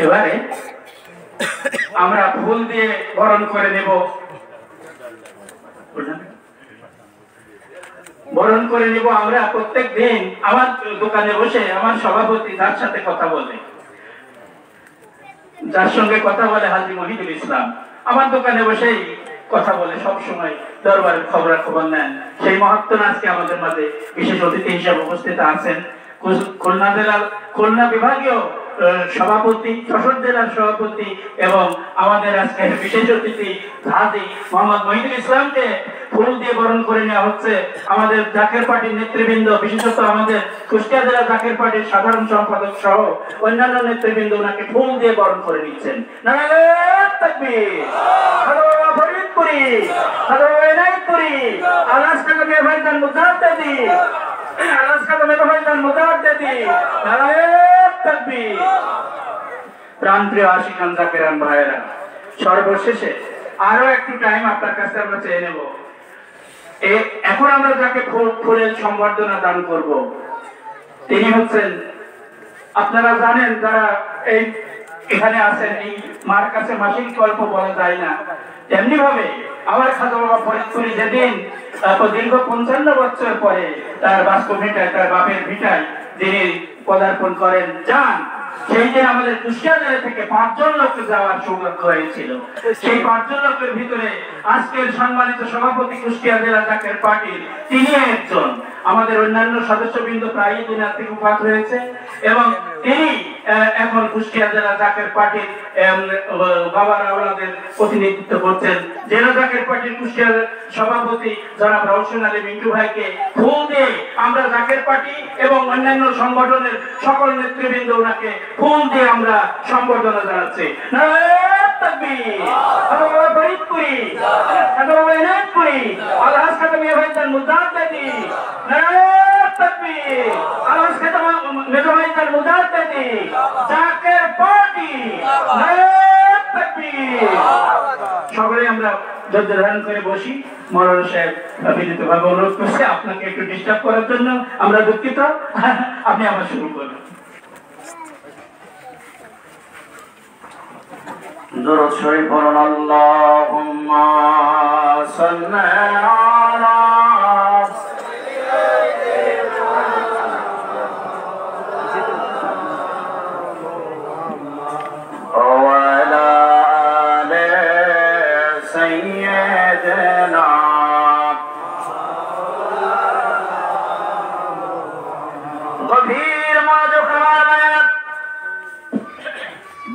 C: এবারে আমরা ফুল দিয়ে বরণ করে নেব, বরণ করে নেব। আমরা প্রত্যেক দিন আমার দোকানে বসে আমার সভাপতি যার সাথে কথা বলে, যার সঙ্গে কথা বলে হাজী মহিদুল ইসলাম, আমার দোকানে বসেই কথা বলে, সব সময় দরবারের খবর নেন। সেই মহত্ব আজকে আমাদের মাঝে বিশেষ অতিথি হিসেবে উপস্থিত আছেন খুলনা জেলার খুলনা বিভাগীয় সভাপতি, যশোর জেলার সভাপতি এবং আমাদের আজকে বিশেষ অতিথি হাজী মোহাম্মদ মহিদুল ইসলামকে ফুল দিয়ে বরণ করে নেওয়া হচ্ছে। আমাদের জাকের পার্টির নেতৃবৃন্দ, বিশেষত আমাদের কুষ্টিয়া জেলা জাকের পার্টির সাধারণ সম্পাদক সহ অন্যান্য নেতৃবৃন্দ ওনাকে ফুল দিয়ে বরণ করে নিচ্ছেন। নারায়ণ তাকবীর, খাজা বাবা ফরিদপুরি, খাজা বাবা এনায়েতপুরি, আনাস খাজা মিয়া ভাইজান মুজাদ্দিদি, আনাস খাজা মিয়া ভাইজান মুজাদ্দিদি, নারায়ণ তাকবীর। প্রাণপ্রিয় আশিকান জাকেরান ভাইয়েরা, সর্বশেষে আরো একটু টাইম আপনার কাছে আমরা চেয়ে নেব। এখন আমরা যাকে ফুলের সম্বর্ধনা দান করব, তিনি হচ্ছেন, আপনারা জানেন যারা এই এখানে আছেন, এই মার কাছে মাসিক গল্প বলা যায় না, তেমনি ভাবে আমার খাজা বাবা ফরিদপুরি যেদিন দীর্ঘ 55 বছর পরে তার বাস্তব ভিটায়, তার বাপের ভিটায় যিনি পদার্পণ করেন যান, সেই দিন আমাদের কুষ্টিয়া জেলা থেকে 5 জন লোক যাওয়ার সৌভাগ্য হয়েছিল। সেই 5 জন লোকের ভিতরে আজকের সম্মানিত সভাপতি কুষ্টিয়া জেলা জাকের পার্টির তিনি একজন। আমাদের অন্যান্য সদস্যবৃন্দ প্রায় দিন থেকে উপাত হয়েছে এবং তিনি এখন কুষ্টিয়া জেলা জাকের পার্টির বাবার আওলাদের প্রতিনিধিত্ব করছেন। জেলা জাকের পার্টির কুষ্টিয়া সভাপতি জনাব রওশন আলী মিন্টু ভাইকে ফুল দিয়ে আমরা জাকের পার্টি এবং অন্যান্য সংগঠনের সকল নেতৃবৃন্দ ওনাকে ফুল দিয়ে আমরা সম্বর্ধনা জানাচ্ছি। নারায়ণ তাকবীর, খাজা বাবা ফরিদপুরি, খাজা বাবা এনায়েতপুরি, আলহাজ খাজা মিয়া ভাইজান মুজাদ্দিদি, নারায়ণ তাকবীর, আলহাজ খাজা মিয়া ভাইজান মুজাদ্দিদি, জাকের পার্টি, নারায়ণ তাকবীর। সকলে আমরা ধৈর্য ধারণ করে বসি। মৌলানা সাহেব বিনীতভাবে অনুরোধ করছে আপনাকে একটু ডিস্টার্ব করার জন্য, আমরা দুঃখিত। আপনি আবার শুরু করুন।
A: দুরূদ শরীফ পড়ুন। আল্লাহুম্মা সাল্লি আলা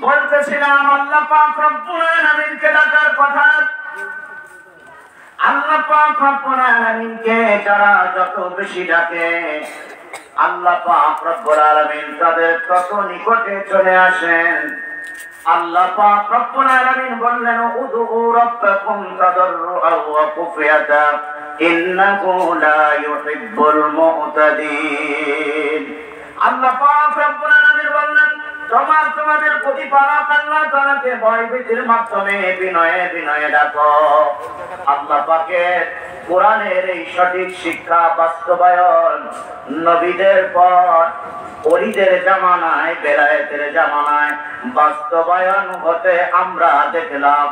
A: বলতেছিলাম আল্লাহ পাক রব্বুল আলামিনকে ডাকার কথা। আল্লাহ পাক রব্বুল আলামিনকে যারা যত বেশি ডাকে আল্লাহ পাক রব্বুল আলামিন তাদের তত নিকটে চলে আসেন। আল্লাহ পাক রব্বুল আলামিন বললেন উদউ রাব্বাকুম তাদাররুআন ওয়া খুফিয়াতা ইন্নাহু লা ইউহিব্বুল মু'তাদিন। আল্লাহ পাক রব্বুল আলামিন বললেন তোমাদের প্রতিপালক আল্লাহ তাআলাকে ভয় ভীতির মাধ্যমে বিনয়ে বিনয়ে ডাকো। আল্লাহ পাকের কোরআনের এই সঠিক শিক্ষা বাস্তবায়ন নবীদের পর ওলিদের জামানায়, বেলায়েতের জামানায় বাস্তবায়ন হতে আমরা দেখলাম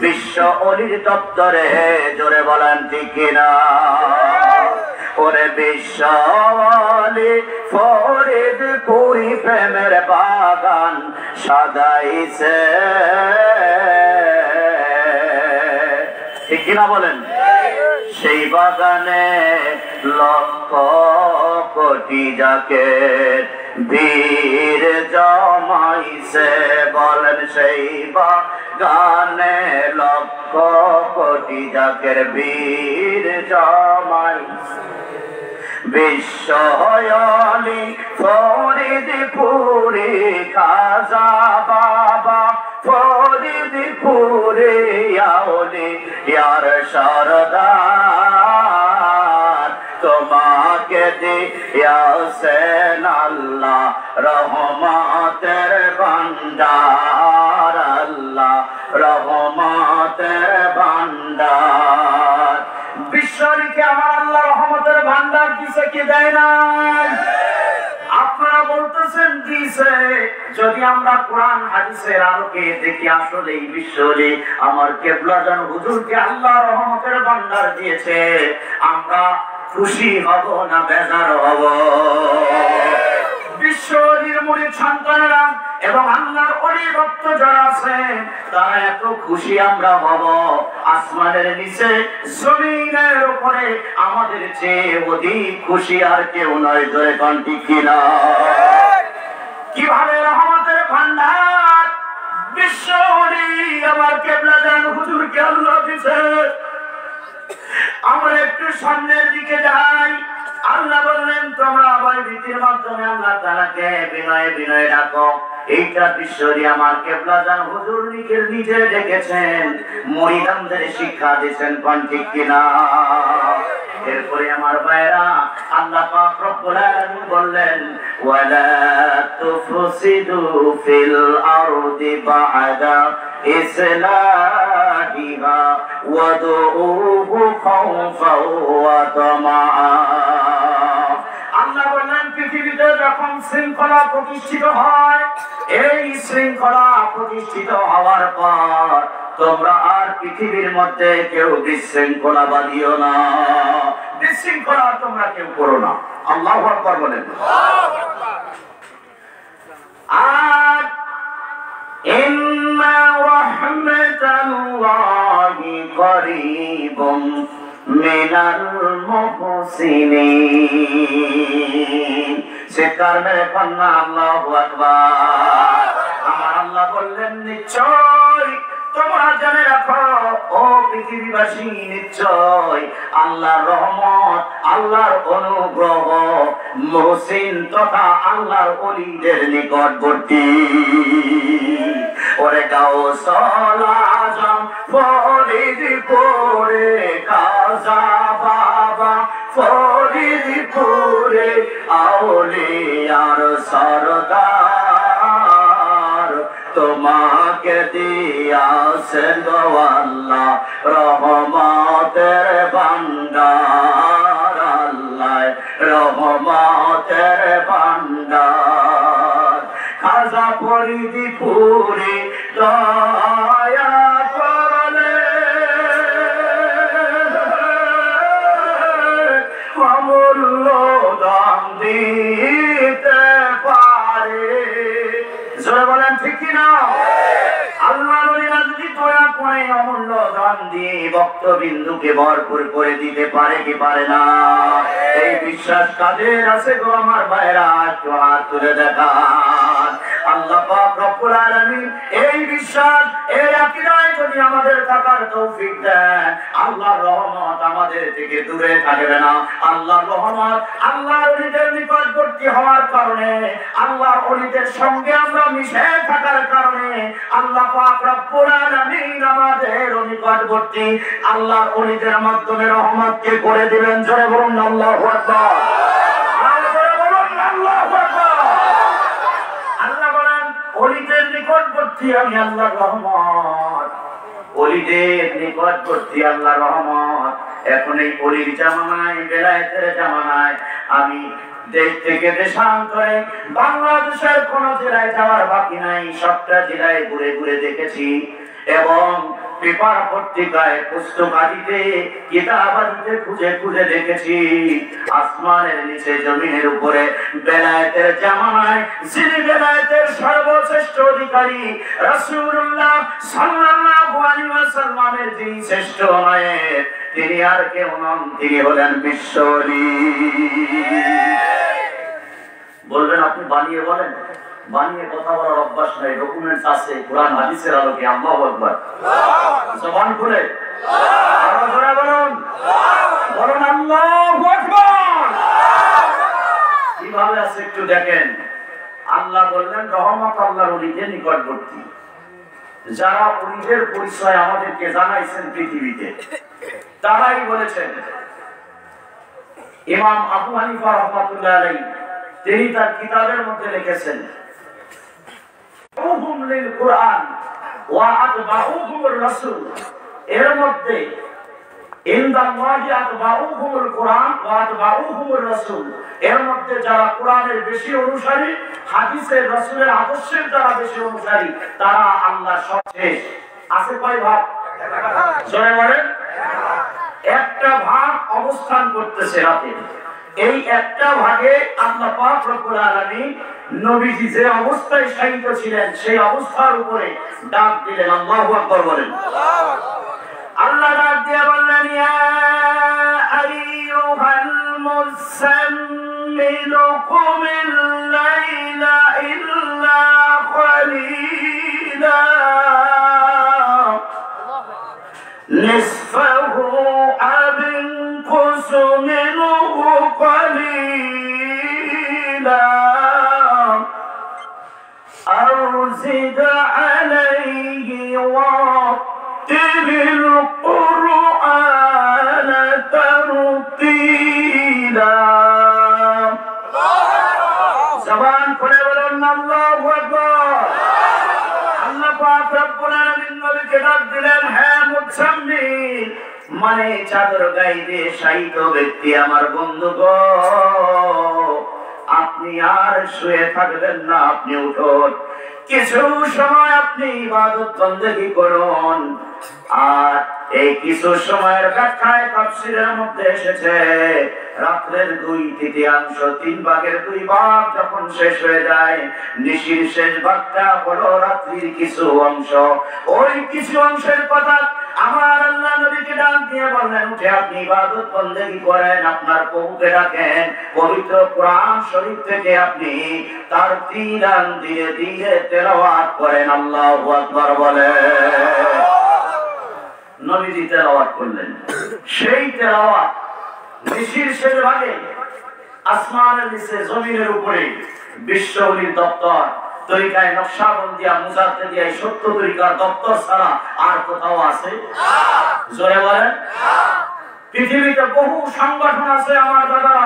A: বিশ্ব ওলির দপ্তরে। জোরে বলেন ঠিক কিনা? ওরে বিশ্বওয়ালি ফরিদপুরি প্রেমের বাগান সাজাইছে, ঠিক কিনা বলেন? সেই বাগানে লক্ষ কোটি জাকের বীর জমাইছে, বলেন সেই বাগানে লক্ষ কোটি জাকের বীর জমাইছে। বিশ্বওয়ালি ফরিদপুরি খাজা বাবা ফরিদপুরি আউলিয়ার সরদার, তোমাকে দিয়েছেন আল্লাহ রহমতের ভান্ডার, আল্লাহ রহমতের ভান্ডার। বিশ্বকে আমার আল্লাহ রহমতের ভান্ডার দিছে কি দেয় নাই? আপনারা বলতেছেন দিছে। যদি আমরা কোরআন হাদিসের আলোকে দেখি আসলে এই বিশ্বরে আমার কেবলাজান হুজুরকে আল্লাহ রহমতের ভান্ডার দিয়েছে, আমরা খুশি হব না বেজার হব? বিশ্বরীর মুরিদ সন্তানেরা এবং আল্লাহর ওলি ভক্ত যারা আছেন তারা এত খুশি আমরা হব, আসমানের নিচে জমিনের উপরে আমাদের চেয়ে অধিক খুশি আর কেউ নয়। জোরে কোন ঠিক কিনা? কিভাবে রহমতের ভান্ডার বিশ্বরী আমার কেবলাজান হুজুরকে আল্লাহ দিয়েছে। আমরা একটু সামনের দিকে যাই। আল্লাহ বললেন তোমরা ভয় ভীতির মাধ্যমে আল্লাহ তাআলাকে বিনয়ে বিনয়ে ডাকো। এইটা বিশ্বরী আমার কেবলাজান হুজুর নিজে দেখেছেন, মুরিদানদের শিক্ষা দিয়েছেন, কোন ঠিক কিনা? এরপরে আমার ভাইরা আল্লাহ পাক রব্বুল আলামিন বললেন ওয়ালা তুফসিদু ফিল আরদি বা'দা ইসলাহিহা ওয়াদউহু খাওফাও ওয়া তামাআ। আল্লাহ বললেন পৃথিবীতে যখন শৃঙ্খলা প্রতিষ্ঠিত হয়, এই শৃঙ্খলা প্রতিষ্ঠিত হওয়ার পর তোমরা আর পৃথিবীর মধ্যে কেউ বিশৃঙ্খলা বাঁধিও না, বিশৃঙ্খলা তোমরা কেউ করো না। আল্লাহু আকবার বলেন। আর ইন্না রাহমাতাল্লাহি করিবুম মিনাল মুহসিনিন। সে কারণে কন্যা আল্লাহু আকবার। আমার আল্লাহ বললেন নিশ্চয় তোমরা জেনে রাখো ও পৃথিবীবাসী, নিশ্চয় আল্লাহর রহমত আল্লাহর অনুগ্রহ মুহসিন তথা আল্লাহর ওলিদের নিকটবর্তী। ওরে গাউসুল আজম ফরিদপুরে খাজা বাবা ফরিদপুরে আউলিয়ার সরদার, তোমাকে দিয়েছেন গো আল্লাহ রহমতের ভান্ডার, আল্লাহ রহমতের ভান্ডার। খাজা ফরিদপুরে দয়া করলে অমূল্য দান দিতে পারে। জোরে বলেন ঠিক কিনা? আল্লাহ যদি দয়া করে অমূল্য দান দিয়ে ভক্তবিন্দুকে ভরপুর করে দিতে পারে কি পারে না? এই বিশ্বাস কাদের আছে গো আমার ভাইরা? একটু হাত তুলে দেখান। আল্লাহ পাক রব্বুল আলামিন এই বিশ্বাস এই আকীদায় যদি আমাদের থাকার তৌফিক দেন, আল্লাহর রহমত আমাদের থেকে দূরে থাকবে না। আল্লাহর রহমত আল্লাহর ওলিদের নিকটবর্তী হওয়ার কারণে, আল্লাহর ওলিদের সঙ্গে আমরা মিশে থাকার কারণে আল্লাহ পাক রব্বুল আলামিন আমাদের নিকটবর্তী আল্লাহর ওলিদের মাধ্যমে রহমতকে করে দিবেন। জোরে বলুন আল্লাহু আকবার। ওলিদের নিকটবর্তী আমি আল্লাহর রহমত, ওলিদের নিকটবর্তী আল্লাহর রহমত। এখন এই ওলির জামানায়, বেলায়েতের জামানায় আমি দেশ থেকে দেশান্তরে বাংলাদেশের কোন জেলায় যাওয়ার বাকি নাই, সবটা জেলায় ঘুরে ঘুরে দেখেছি এবং পেপার পত্রিকায় পুস্তকাদিতে কিতাবাদিতে খুঁজে খুঁজে দেখেছি আসমানের নিচে জমিনের উপরে বেলায়েতের জামানায় যিনি বেলায়েতের সর্বশ্রেষ্ঠ অধিকারী রাসূলুল্লাহ সাল্লাল্লাহু আলাইহি ওয়াসাল্লামের যিনি শ্রেষ্ঠ নায়েব তিনি আর কেউ নন, তিনি হলেন বিশ্বনবী। বলবেন আপনি বানিয়ে বলেন, বানিয়ে কথা বলার অভ্যাস নাই, ডকুমেন্টস আছে কোরআন হাদিসের আলোকে। আল্লাহু আকবার, জবান খুলে আরো জোরে বলুন, বলুন আল্লাহু আকবার। কিভাবে আছে একটু দেখেন। আল্লাহ বললেন রহমত আল্লাহর ওলিদের নিকটবর্তী, যারা ওলিদের পরিচয় আমাদেরকে জানাইছেন পৃথিবীতে তারাই বলেছেন। ইমাম আবু হানিফা রাহমাতুল্লাহ আলাইহি তিনি তার কিতাবের মধ্যে লিখেছেন কোরআন ওয়া আতবাউহুমুর রাসূল, এর মধ্যে ইনদাল্লাহি আতবাউহুমুল কোরআন ওয়া আতবাউহুমুর রাসূল, এর মধ্যে যারা কোরআনের বেশি অনুসারী, হাদিসের রাসূলের আদর্শের যারা বেশি অনুসারী তারা আল্লাহর সবশেষ। আছে কয় ভাগ? জোরে বলেন। একটা ভাগ অবস্থান করতেছে রাতে, এই একটা ভাগে আল্লাহ পাক রব্বুল আলামিন নবীজি যে অবস্থায় শায়িত ছিলেন সেই অবস্থার উপরে ডাক দিলেন। আল্লাহু আকবার বলেন। আল্লাহ ডাক দিয়ে বললেন ইয়া আইয়ুহাল মুসাম্মিল কুমিল লাইলা ইল্লা কালিলা নিসফাহু আও ইনকুস মিনহু قليلا أو زد عليه ورتل القرآن ترتيلا زبان খুলে বলুন আল্লাহু আকবার। আল্লাহ পাক রব্বুল আলামিন নবীকে ডাক দিলেন হে মুসাম্মিল, মানে চাদর গায়ে দিয়ে শায়িত ব্যক্তি আমার বন্ধু গো, আপনি আর শুয়ে থাকবেন না, আপনি উঠুন, কিছু সময় আপনি ইবাদত বন্দেগী করুন। আর এই কিছু সময়ের ব্যাখ্যায় তাফসীরের মধ্যে এসেছে রাতের 2/3 3 ভাগের 2 ভাগ যখন শেষ হয়ে যায়, নিশির শেষ ভাগটা হলো রাত্রির কিছু অংশ। ওই কিছু অংশের কথা আমার আল্লাহ নবীকে ডাক দিয়ে বললেন উঠে আপনি ইবাদত বন্দেগী করেন, আপনার প্রভুকে ডাকেন, পবিত্র কোরআন শরীফ থেকে আপনি তার তিলান ধীরে ধীরে তেলাওয়াত করেন। আল্লাহু আকবার বলেন। নবীজি তেলাওয়াত করলেন, সেই তেলাওয়াত নিশির শেষ ভাগে আসমানের নিচে জমিনের উপরে বিশ্ব ওলির দপ্তর তরিকায় নকশাবন্দিয়া মুজাদ্দিদিয়া এই 70 তরিকার দপ্তর ছাড়া আর কোথাও আছে? জোরে বলেন। পৃথিবীতে বহু সংগঠন আছে আমার দাদা,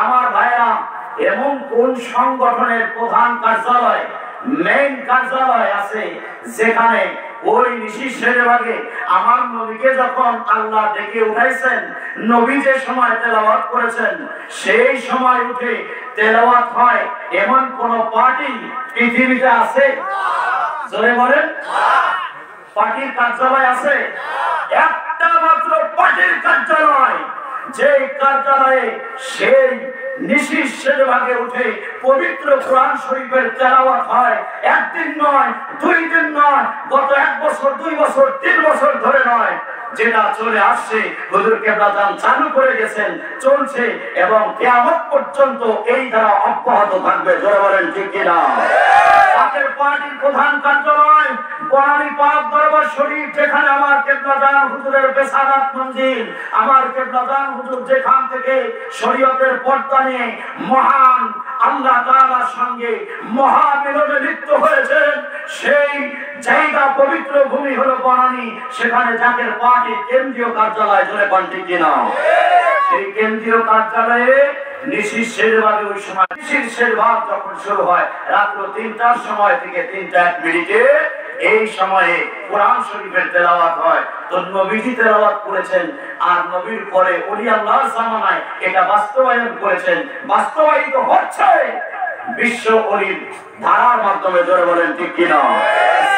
A: আমার ভাইরা, এমন কোন সংগঠনের প্রধান কার্যালয়, মেইন কার্যালয় আছে যেখানে ওই নিশির ভাগে আমার নবীকে যখন আল্লাহ ডেকে উঠাইছেন, নবী যে সময় তেলাওয়াত করেছেন সেই সময় উঠে তেলাওয়াত হয়, এমন কোন পার্টি পৃথিবীতে আছে? জোরে বলেন। পার্টির কার্যালয় আছে? একটা মাত্র পার্টির কার্যালয়, যে কার্যালয়ে সেই নিশির শেষ ভাগে উঠে পবিত্র কোরআন শরীফের তেলাওয়াত হয়। একদিন নয়, 2 দিন নয়, গত 1 বছর 2 বছর 3 বছর ধরে নয়, যেটা চলে আসছে হুজুর কেবলা জান চালু করে গেছেন, চলছে এবং কিয়ামত পর্যন্ত এই ধারা অব্যাহত থাকবে। জোরে বলেন ঠিক কিনা? পাকের পার্টির প্রধান কার্যালয় বনানী পাক দরবার শরীফ, যেখানে আমার কেবলা জান হুজুরের বেসারাত মঞ্জিল, আমার কেবলা জান হুজুর যেখান থেকে শরীয়তের পর্দা নিয়ে মহান আল্লাহ তাআলার সঙ্গে মহামিলনে লিপ্ত হয়েছেন, সেই জায়গা পবিত্র ভূমি হলো বনানী। সেখানে জাকের পার্টির কেন্দ্রীয় কার্যালয়। জোরে বলেন ঠিক কিনা? সেই কেন্দ্রীয় কার্যালয়ে নিশির শেষ ভাগে ওই সময় নিশির শেষ ভাগ যখন শুরু হয় রাত্র 3টার সময় থেকে 3টা 1 মিনিটে, এই সময়ে কোরআন শরীফের তেলাওয়াত হয়। তো নবীজি তেলাওয়াত করেছেন, আর নবীর পরে ওলি আল্লাহর জামানায় এটা বাস্তবায়ন করেছেন, বাস্তবায়িত হচ্ছে বিশ্ব ওলির ধারার মাধ্যমে। জোরে বলেন ঠিক কিনা?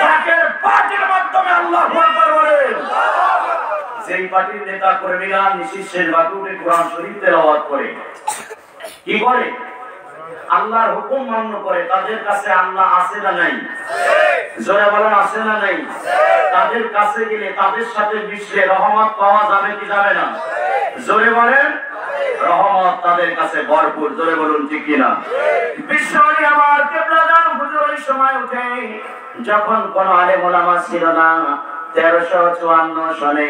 A: জাকের পার্টির মাধ্যমে মাধ্যমে আল্লাহু আকবার বলেন। যেই পার্টির নেতা কর্মীরা নিশির বাকি উঠে কোরআন শরীফ তেলাওয়াত করে, কি করে? আল্লাহর হুকুম মান্য করে, তাদের কাছে আল্লাহ আছে না নাই? জোরে বলেন আছে না নাই? তাদের কাছে গেলে তাদের সাথে মিশলে রহমত পাওয়া যাবে কি যাবে না? জোরে বলেন রহমত তাদের কাছে ভরপুর। জোরে বলুন ঠিক কিনা? বিশ্বনী আমার কেবলাদান হুজুর ওই সময় উঠে, যখন কোন আলেম ওলামা ছিল না, 1354 সনে,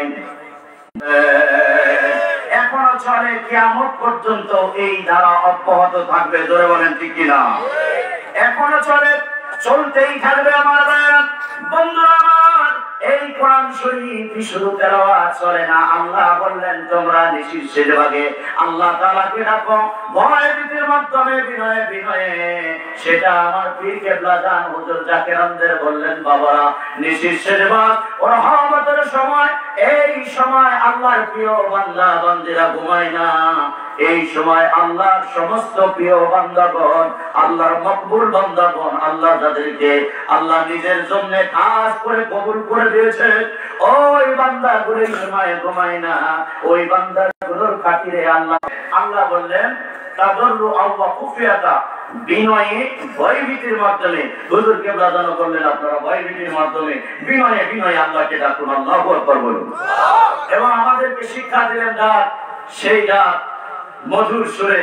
A: এখনো চলে কিয়ামত পর্যন্ত এই ধারা অব্যাহত থাকবে। জোরে বলেন ঠিক কিনা? এখনো চলে, চলতেই থাকবে আমার ভাইরা বন্ধুরা আমার। এই কোরআন শরীফ শুধু তেলাওয়াত চলে না। আল্লাহ বললেন তোমরা নিশির শেষ ভাগে আল্লাহ তাআলাকে ডাকো ভয় ভীতির মাধ্যমে, বিনয়ে বিনয়ে। সেটা আমার পীর কেবলা জান হুজুর জাকেরানদের বললেন বাবারা, নিশির শেষ ভাগ ও রহমতের সময়, এই সময় আল্লাহর প্রিয় বান্দা বান্দীরা ঘুমায় না। এই সময় আল্লাহর সমস্ত প্রিয় বান্দাগণ, আল্লাহর মকবুল বান্দাগণ, আল্লাহ যাদেরকে আল্লাহ নিজের জন্য খাস করে কবুল করে দিয়েছে, ওই বান্দাগুলো এই সময় ঘুমায় না। ওই বান্দাগুলোর খাতিরে আল্লাহ বললেন তাদররু আল্লাহ খুফিয়াতা, বিনয়ে ভয়ভীতির মাধ্যমে। হুজুর কেবলা জান করলেন আপনারা ভয়ভীতির মাধ্যমে বিনয়ে বিনয়ে আল্লাহকে ডাকুন, আল্লাহু আকবার বলুন। এবং আমাদেরকে শিক্ষা দিলেন ডাক, সেই ডাক মধুর সুরে,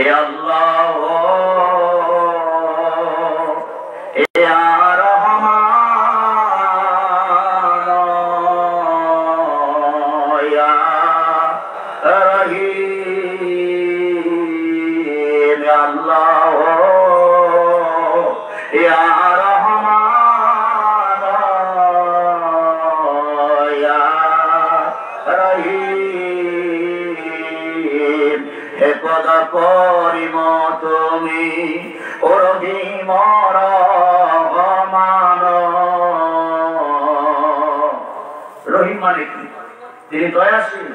A: এ আল্লাহ এ আর রহমান ইয়া রহিম, আল্লাহ ইয়া রহমান ইয়া রহিম, হে পদ পরিম তুমি ও রহিম রহমান। রহিম মানে কি? তিনি দয়াশীল।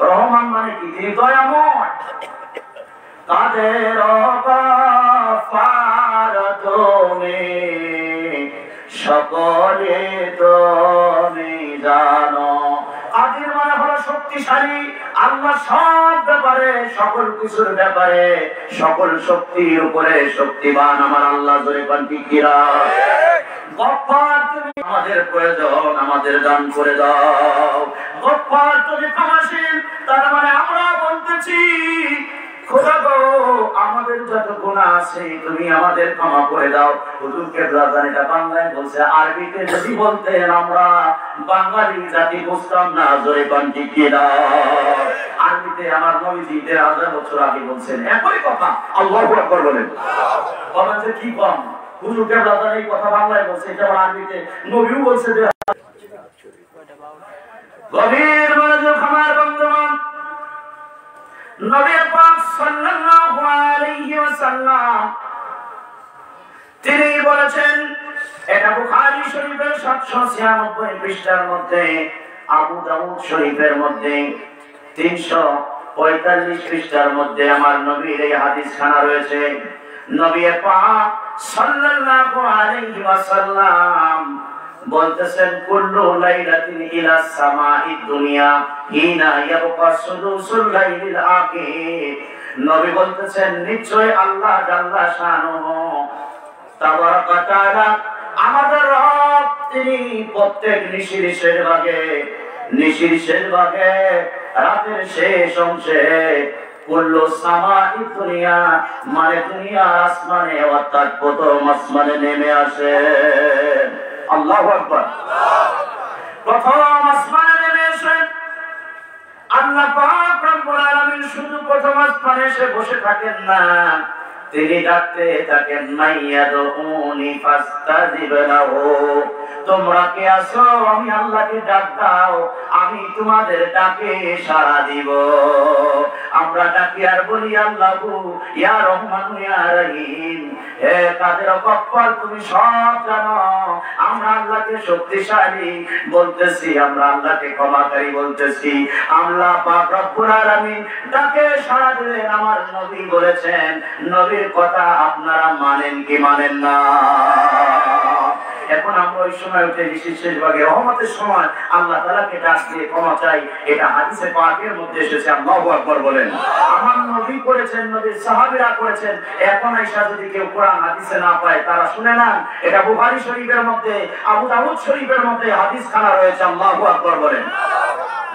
A: রহমান মানে কি? তিনি দয়াময়। কাদের গফার তুমি, সকলে তুমি জানো। কাদের মানে হলো শক্তিশালী। আল্লাহ সব ব্যাপারে, সকল কিছুর ব্যাপারে, সকল শক্তির উপরে শক্তিবান আমার আল্লাহ। জোরে কোন ঠিক কিনা? গফফার তুমি, আমাদের প্রয়োজন আমাদের দান করে দাও। গফফার তুমি ক্ষমাশীল, তার মানে আমরা বলতেছি খোদা গো আমাদের যত গুনাহ আছে তুমি আমাদের ক্ষমা করে দাও। হুজুর কেবলা জান এটা বাংলায় বলছে, আরবিতে যদি বলতেন আমরা বাঙালি জাতি বুঝতাম না। জোরে কোন ঠিক কিনা? আরবিতে আমার নবীজি 1000 বছর আগে বলছেন একই কথা। আল্লাহু আকবার বলেন। বলেন যে কি কম, হুজুর কেবলা জান এই কথা বাংলায় বলছে, এটা আরবিতে নবীও বলছে। গভীর মনোযোগ আমার বন্ধুগণ, নবী পাক সাল্লাল্লাহু আলাইহি ওয়াসাল্লাম তিনি বলেছেন, এটা বুখারী শরীফের 796 পৃষ্ঠার মধ্যে, আবু দাউদ শরীফের মধ্যে 345 পৃষ্ঠার মধ্যে আমার নবীর এই হাদিস খানা রয়েছে। নবী পাক সাল্লাল্লাহু আলাইহি ওয়াসাল্লাম বলতেছেন, কুল্লু লাইলাতিন ইলা সামাঈদ দুনিয়া হিনা ইয়াবকা সুদুসুল লাইলিল আখির। নবী বলতেছেন নিশ্চয় আল্লাহ জাল্লা শানুহু তাবারাকা ওয়া তাআলা আমাদের রব, তিনি প্রত্যেক নিশির শেষ ভাগে রাতের শেষ অংশে কুল্লু সামাঈদ দুনিয়া মানে দুনিয়ার আসমানে অর্থাৎ প্রথম আসমানে নেমে আসে। আল্লাহু আকবার। প্রথম আসমানে নেমে এসে আল্লাহ পাক রব্বুল আলামিন শুধু প্রথম আসমানে এসে বসে থাকেন না, তিনি ডাকতে থাকেন, মাইয়াদউনি ফাস্তাজিব লাহু, তোমরা কে আছো আমি আল্লাহকে ডাক দাও, আমি তোমাদের ডাকে সাড়া দিব। আমরা ডাকি আর বলি আল্লাহু ইয়া রহমান ইয়া রহিম, হে কাদের গফফার তুমি সব জানো। আমরা আল্লাহকে শক্তিশালী বলতেছি, আমরা আল্লাহকে ক্ষমাকারী বলতেছি। আল্লাহ পাক রব্বুল আলামিন ডাকে সাড়া দিলেন। আমার নবী বলেছেন, নবীর কথা আপনারা মানেন কি মানেন না? এখন আমরা ওই সময় উঠে শেষ ভাগে রহমতের সময় আল্লাহ তাআলাকে ডাক দিয়ে ক্ষমা চাই, এটা হাদিসে পাকের মধ্যে এসেছে। আল্লাহু আকবার বলেন। আমার নবী করেছেন, নবীর সাহাবীরা করেছেন। এখন আয়েশা যদি কেউ কোরআন হাদিসে না পায় তারা শুনে না, এটা বুখারী শরীফের মধ্যে, আবু দাউদ শরীফের মধ্যে হাদিস খানা রয়েছে। আল্লাহু আকবার বলেন।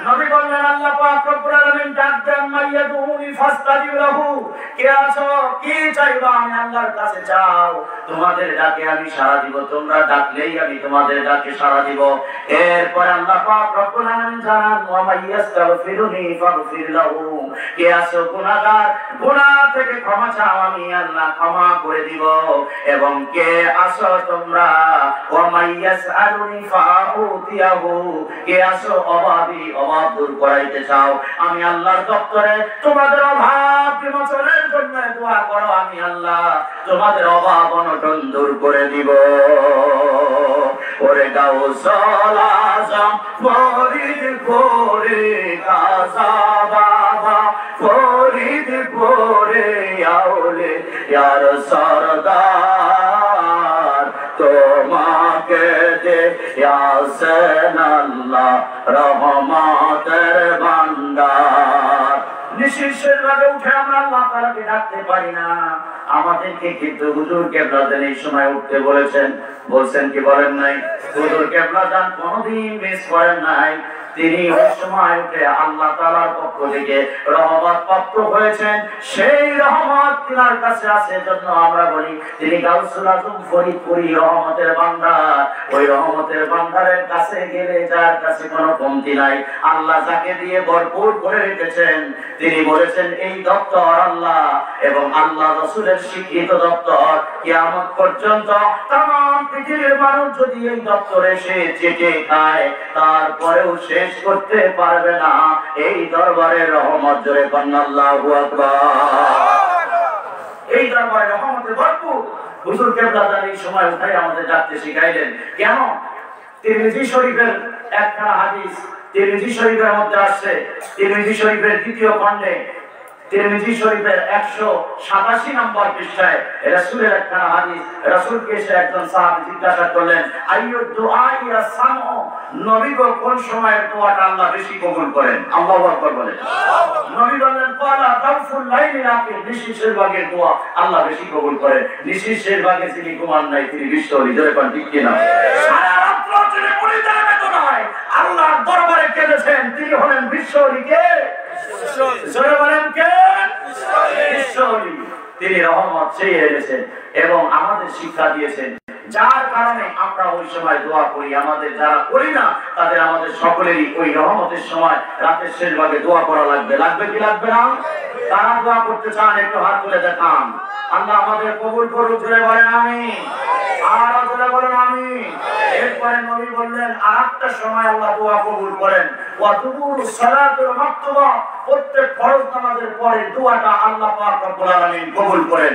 A: নবী বললেন আল্লাহ পাক রব্বুল আলামিন ডাক দেন, মাইয়াদুনি ফাস্তাজিব লাহু, কে আছো, কি চাইবা আমি আল্লাহর কাছে চাও, তোমাদের ডাকে আমি সাড়া দিব, তোমরা ডাকলেই আমি তোমাদের ডাকে সাড়া দিব। এরপর আল্লাহ পাক রব্বুল আলামিন জানান, ওয়া মাইয়াস্তাগফিরুনি ফাগফির লাহু, কে আছো গুনাহগার, গুনাহ থেকে ক্ষমা চাও, আমি আল্লাহ ক্ষমা করে দিব। এবং কে আছো তোমরা, ওয়া মাইয়াসআলুনি ফাউতিয়াহু, কে আছো অভাবী, অভাব দূর করাইতে চাও, আমি আল্লাহর দপ্তরে তোমাদের অভাব বিমোচনের জন্য দোয়া করো, আমি আল্লাহ তোমাদের অভাব অনটন দূর করে দিব। ওরে গাউসুল আজম ফরিদ করে কাজা বাবা, ফরিদ করে আউলে ইয়ার সরদার, তোমাকে দে ইয়াসেন আল্লাহ রহমতের ভান্ডার। নিশিশের ভাগে উঠে আমরা আল্লাহ তাআলাকে ডাকতে পারি না। আমাদেরকে কিন্তু হুজুর কেবলা জান এই সময় উঠতে বলেছেন, বলছেন কি বলেন নাই? হুজুর কেবলা জান কোনদিন মিস করেন নাই। তিনি ওই সময় উঠে আল্লাহ তাআলার পক্ষ থেকে রহমত প্রাপ্ত হয়েছেন, সেই রহমত তিনার কাছে আছে। জন্য আমরা বলি তিনি গাউসুল আজম ফরিদপুরি রহমতের ভান্ডার। ওই রহমতের ভান্ডারের কাছে গেলে যার কাছে কোনো কমতি নাই, আল্লাহ যাকে দিয়ে ভরপুর করে রেখেছেন, তিনি বলেছেন এই দপ্তর আল্লাহ এবং আল্লাহ রাসূলের স্বীকৃত দপ্তর। কিয়ামত পর্যন্ত तमाम পৃথিবীর মানুষ যদি এই দপ্তরে এসে চেটে খায়, তারপরেও শেষ করতে পারবে না এই দরবারের রহমত। জোরে বলেন আল্লাহু আকবার। এই দরবারে রহমতে ভরপুর। হুজুর কেবলা জান এই সময় উঠাই আমাদের ডাকতে শিখাইলেন। কেন? তিরমিজি শরীফের একখানা হাদিস, তিরমিজি শরীফের মধ্যে আসছে, তিরমিজি শরীফের দ্বিতীয় খণ্ডে, তিরমিজি শরীফের 187 নম্বর পৃষ্ঠায় রাসূলের একখানা হাদিস। রাসূলকে এসে একজন সাহাবী জিজ্ঞাসা করলেন, আইয়ু দুআই ইয়াসামু, নবী গো কোন সময়ের দোয়াটা আল্লাহ বেশি কবুল করেন? আল্লাহু আকবার বলেন। নবী বললেন, ক্বালা তাওফুল লাইলি রাকিব, নিশিশের ভাগের দোয়া আল্লাহ বেশি কবুল করেন। নিশিশের ভাগে যিনি ঘুমান নাই তিনি বিশ্বলি। জোরে কোন ঠিক কিনা? সারা রাত তিনি মুরিদের বেদনায় আল্লাহর দরবারে কেঁদেছেন, তিনি হলেন বিশ্বলি। কে? জোরে বলেন কে? বিশ্বলি। তিনি রহমত চেয়ে এনেছেন এবং আমাদের শিক্ষা দিয়েছেন, যার কারণে আমরা ওই সময় দোয়া করি। আমাদের যারা করি না তাদের আমাদের সকলেরই ওই রহমতের সময় রাতের শেষ ভাগে দোয়া করা লাগবে। লাগবে কি লাগবে না? তারা দোয়া করতে চান একটু হাত তুলে দেখান। আল্লাহ আমাদের কবুল করুন। জোরে বলেন আমিন। আর জোরে বলেন আমিন। এরপরে নবী বললেন আরেকটা সময় আল্লাহ দোয়া কবুল করেন, ওয়া দুবুরুস সালাতুল মাকতুবা, প্রত্যেক ফরজ নামাজের পরে দোয়াটা আল্লাহ পাক রব্বুল আলামিন কবুল করেন।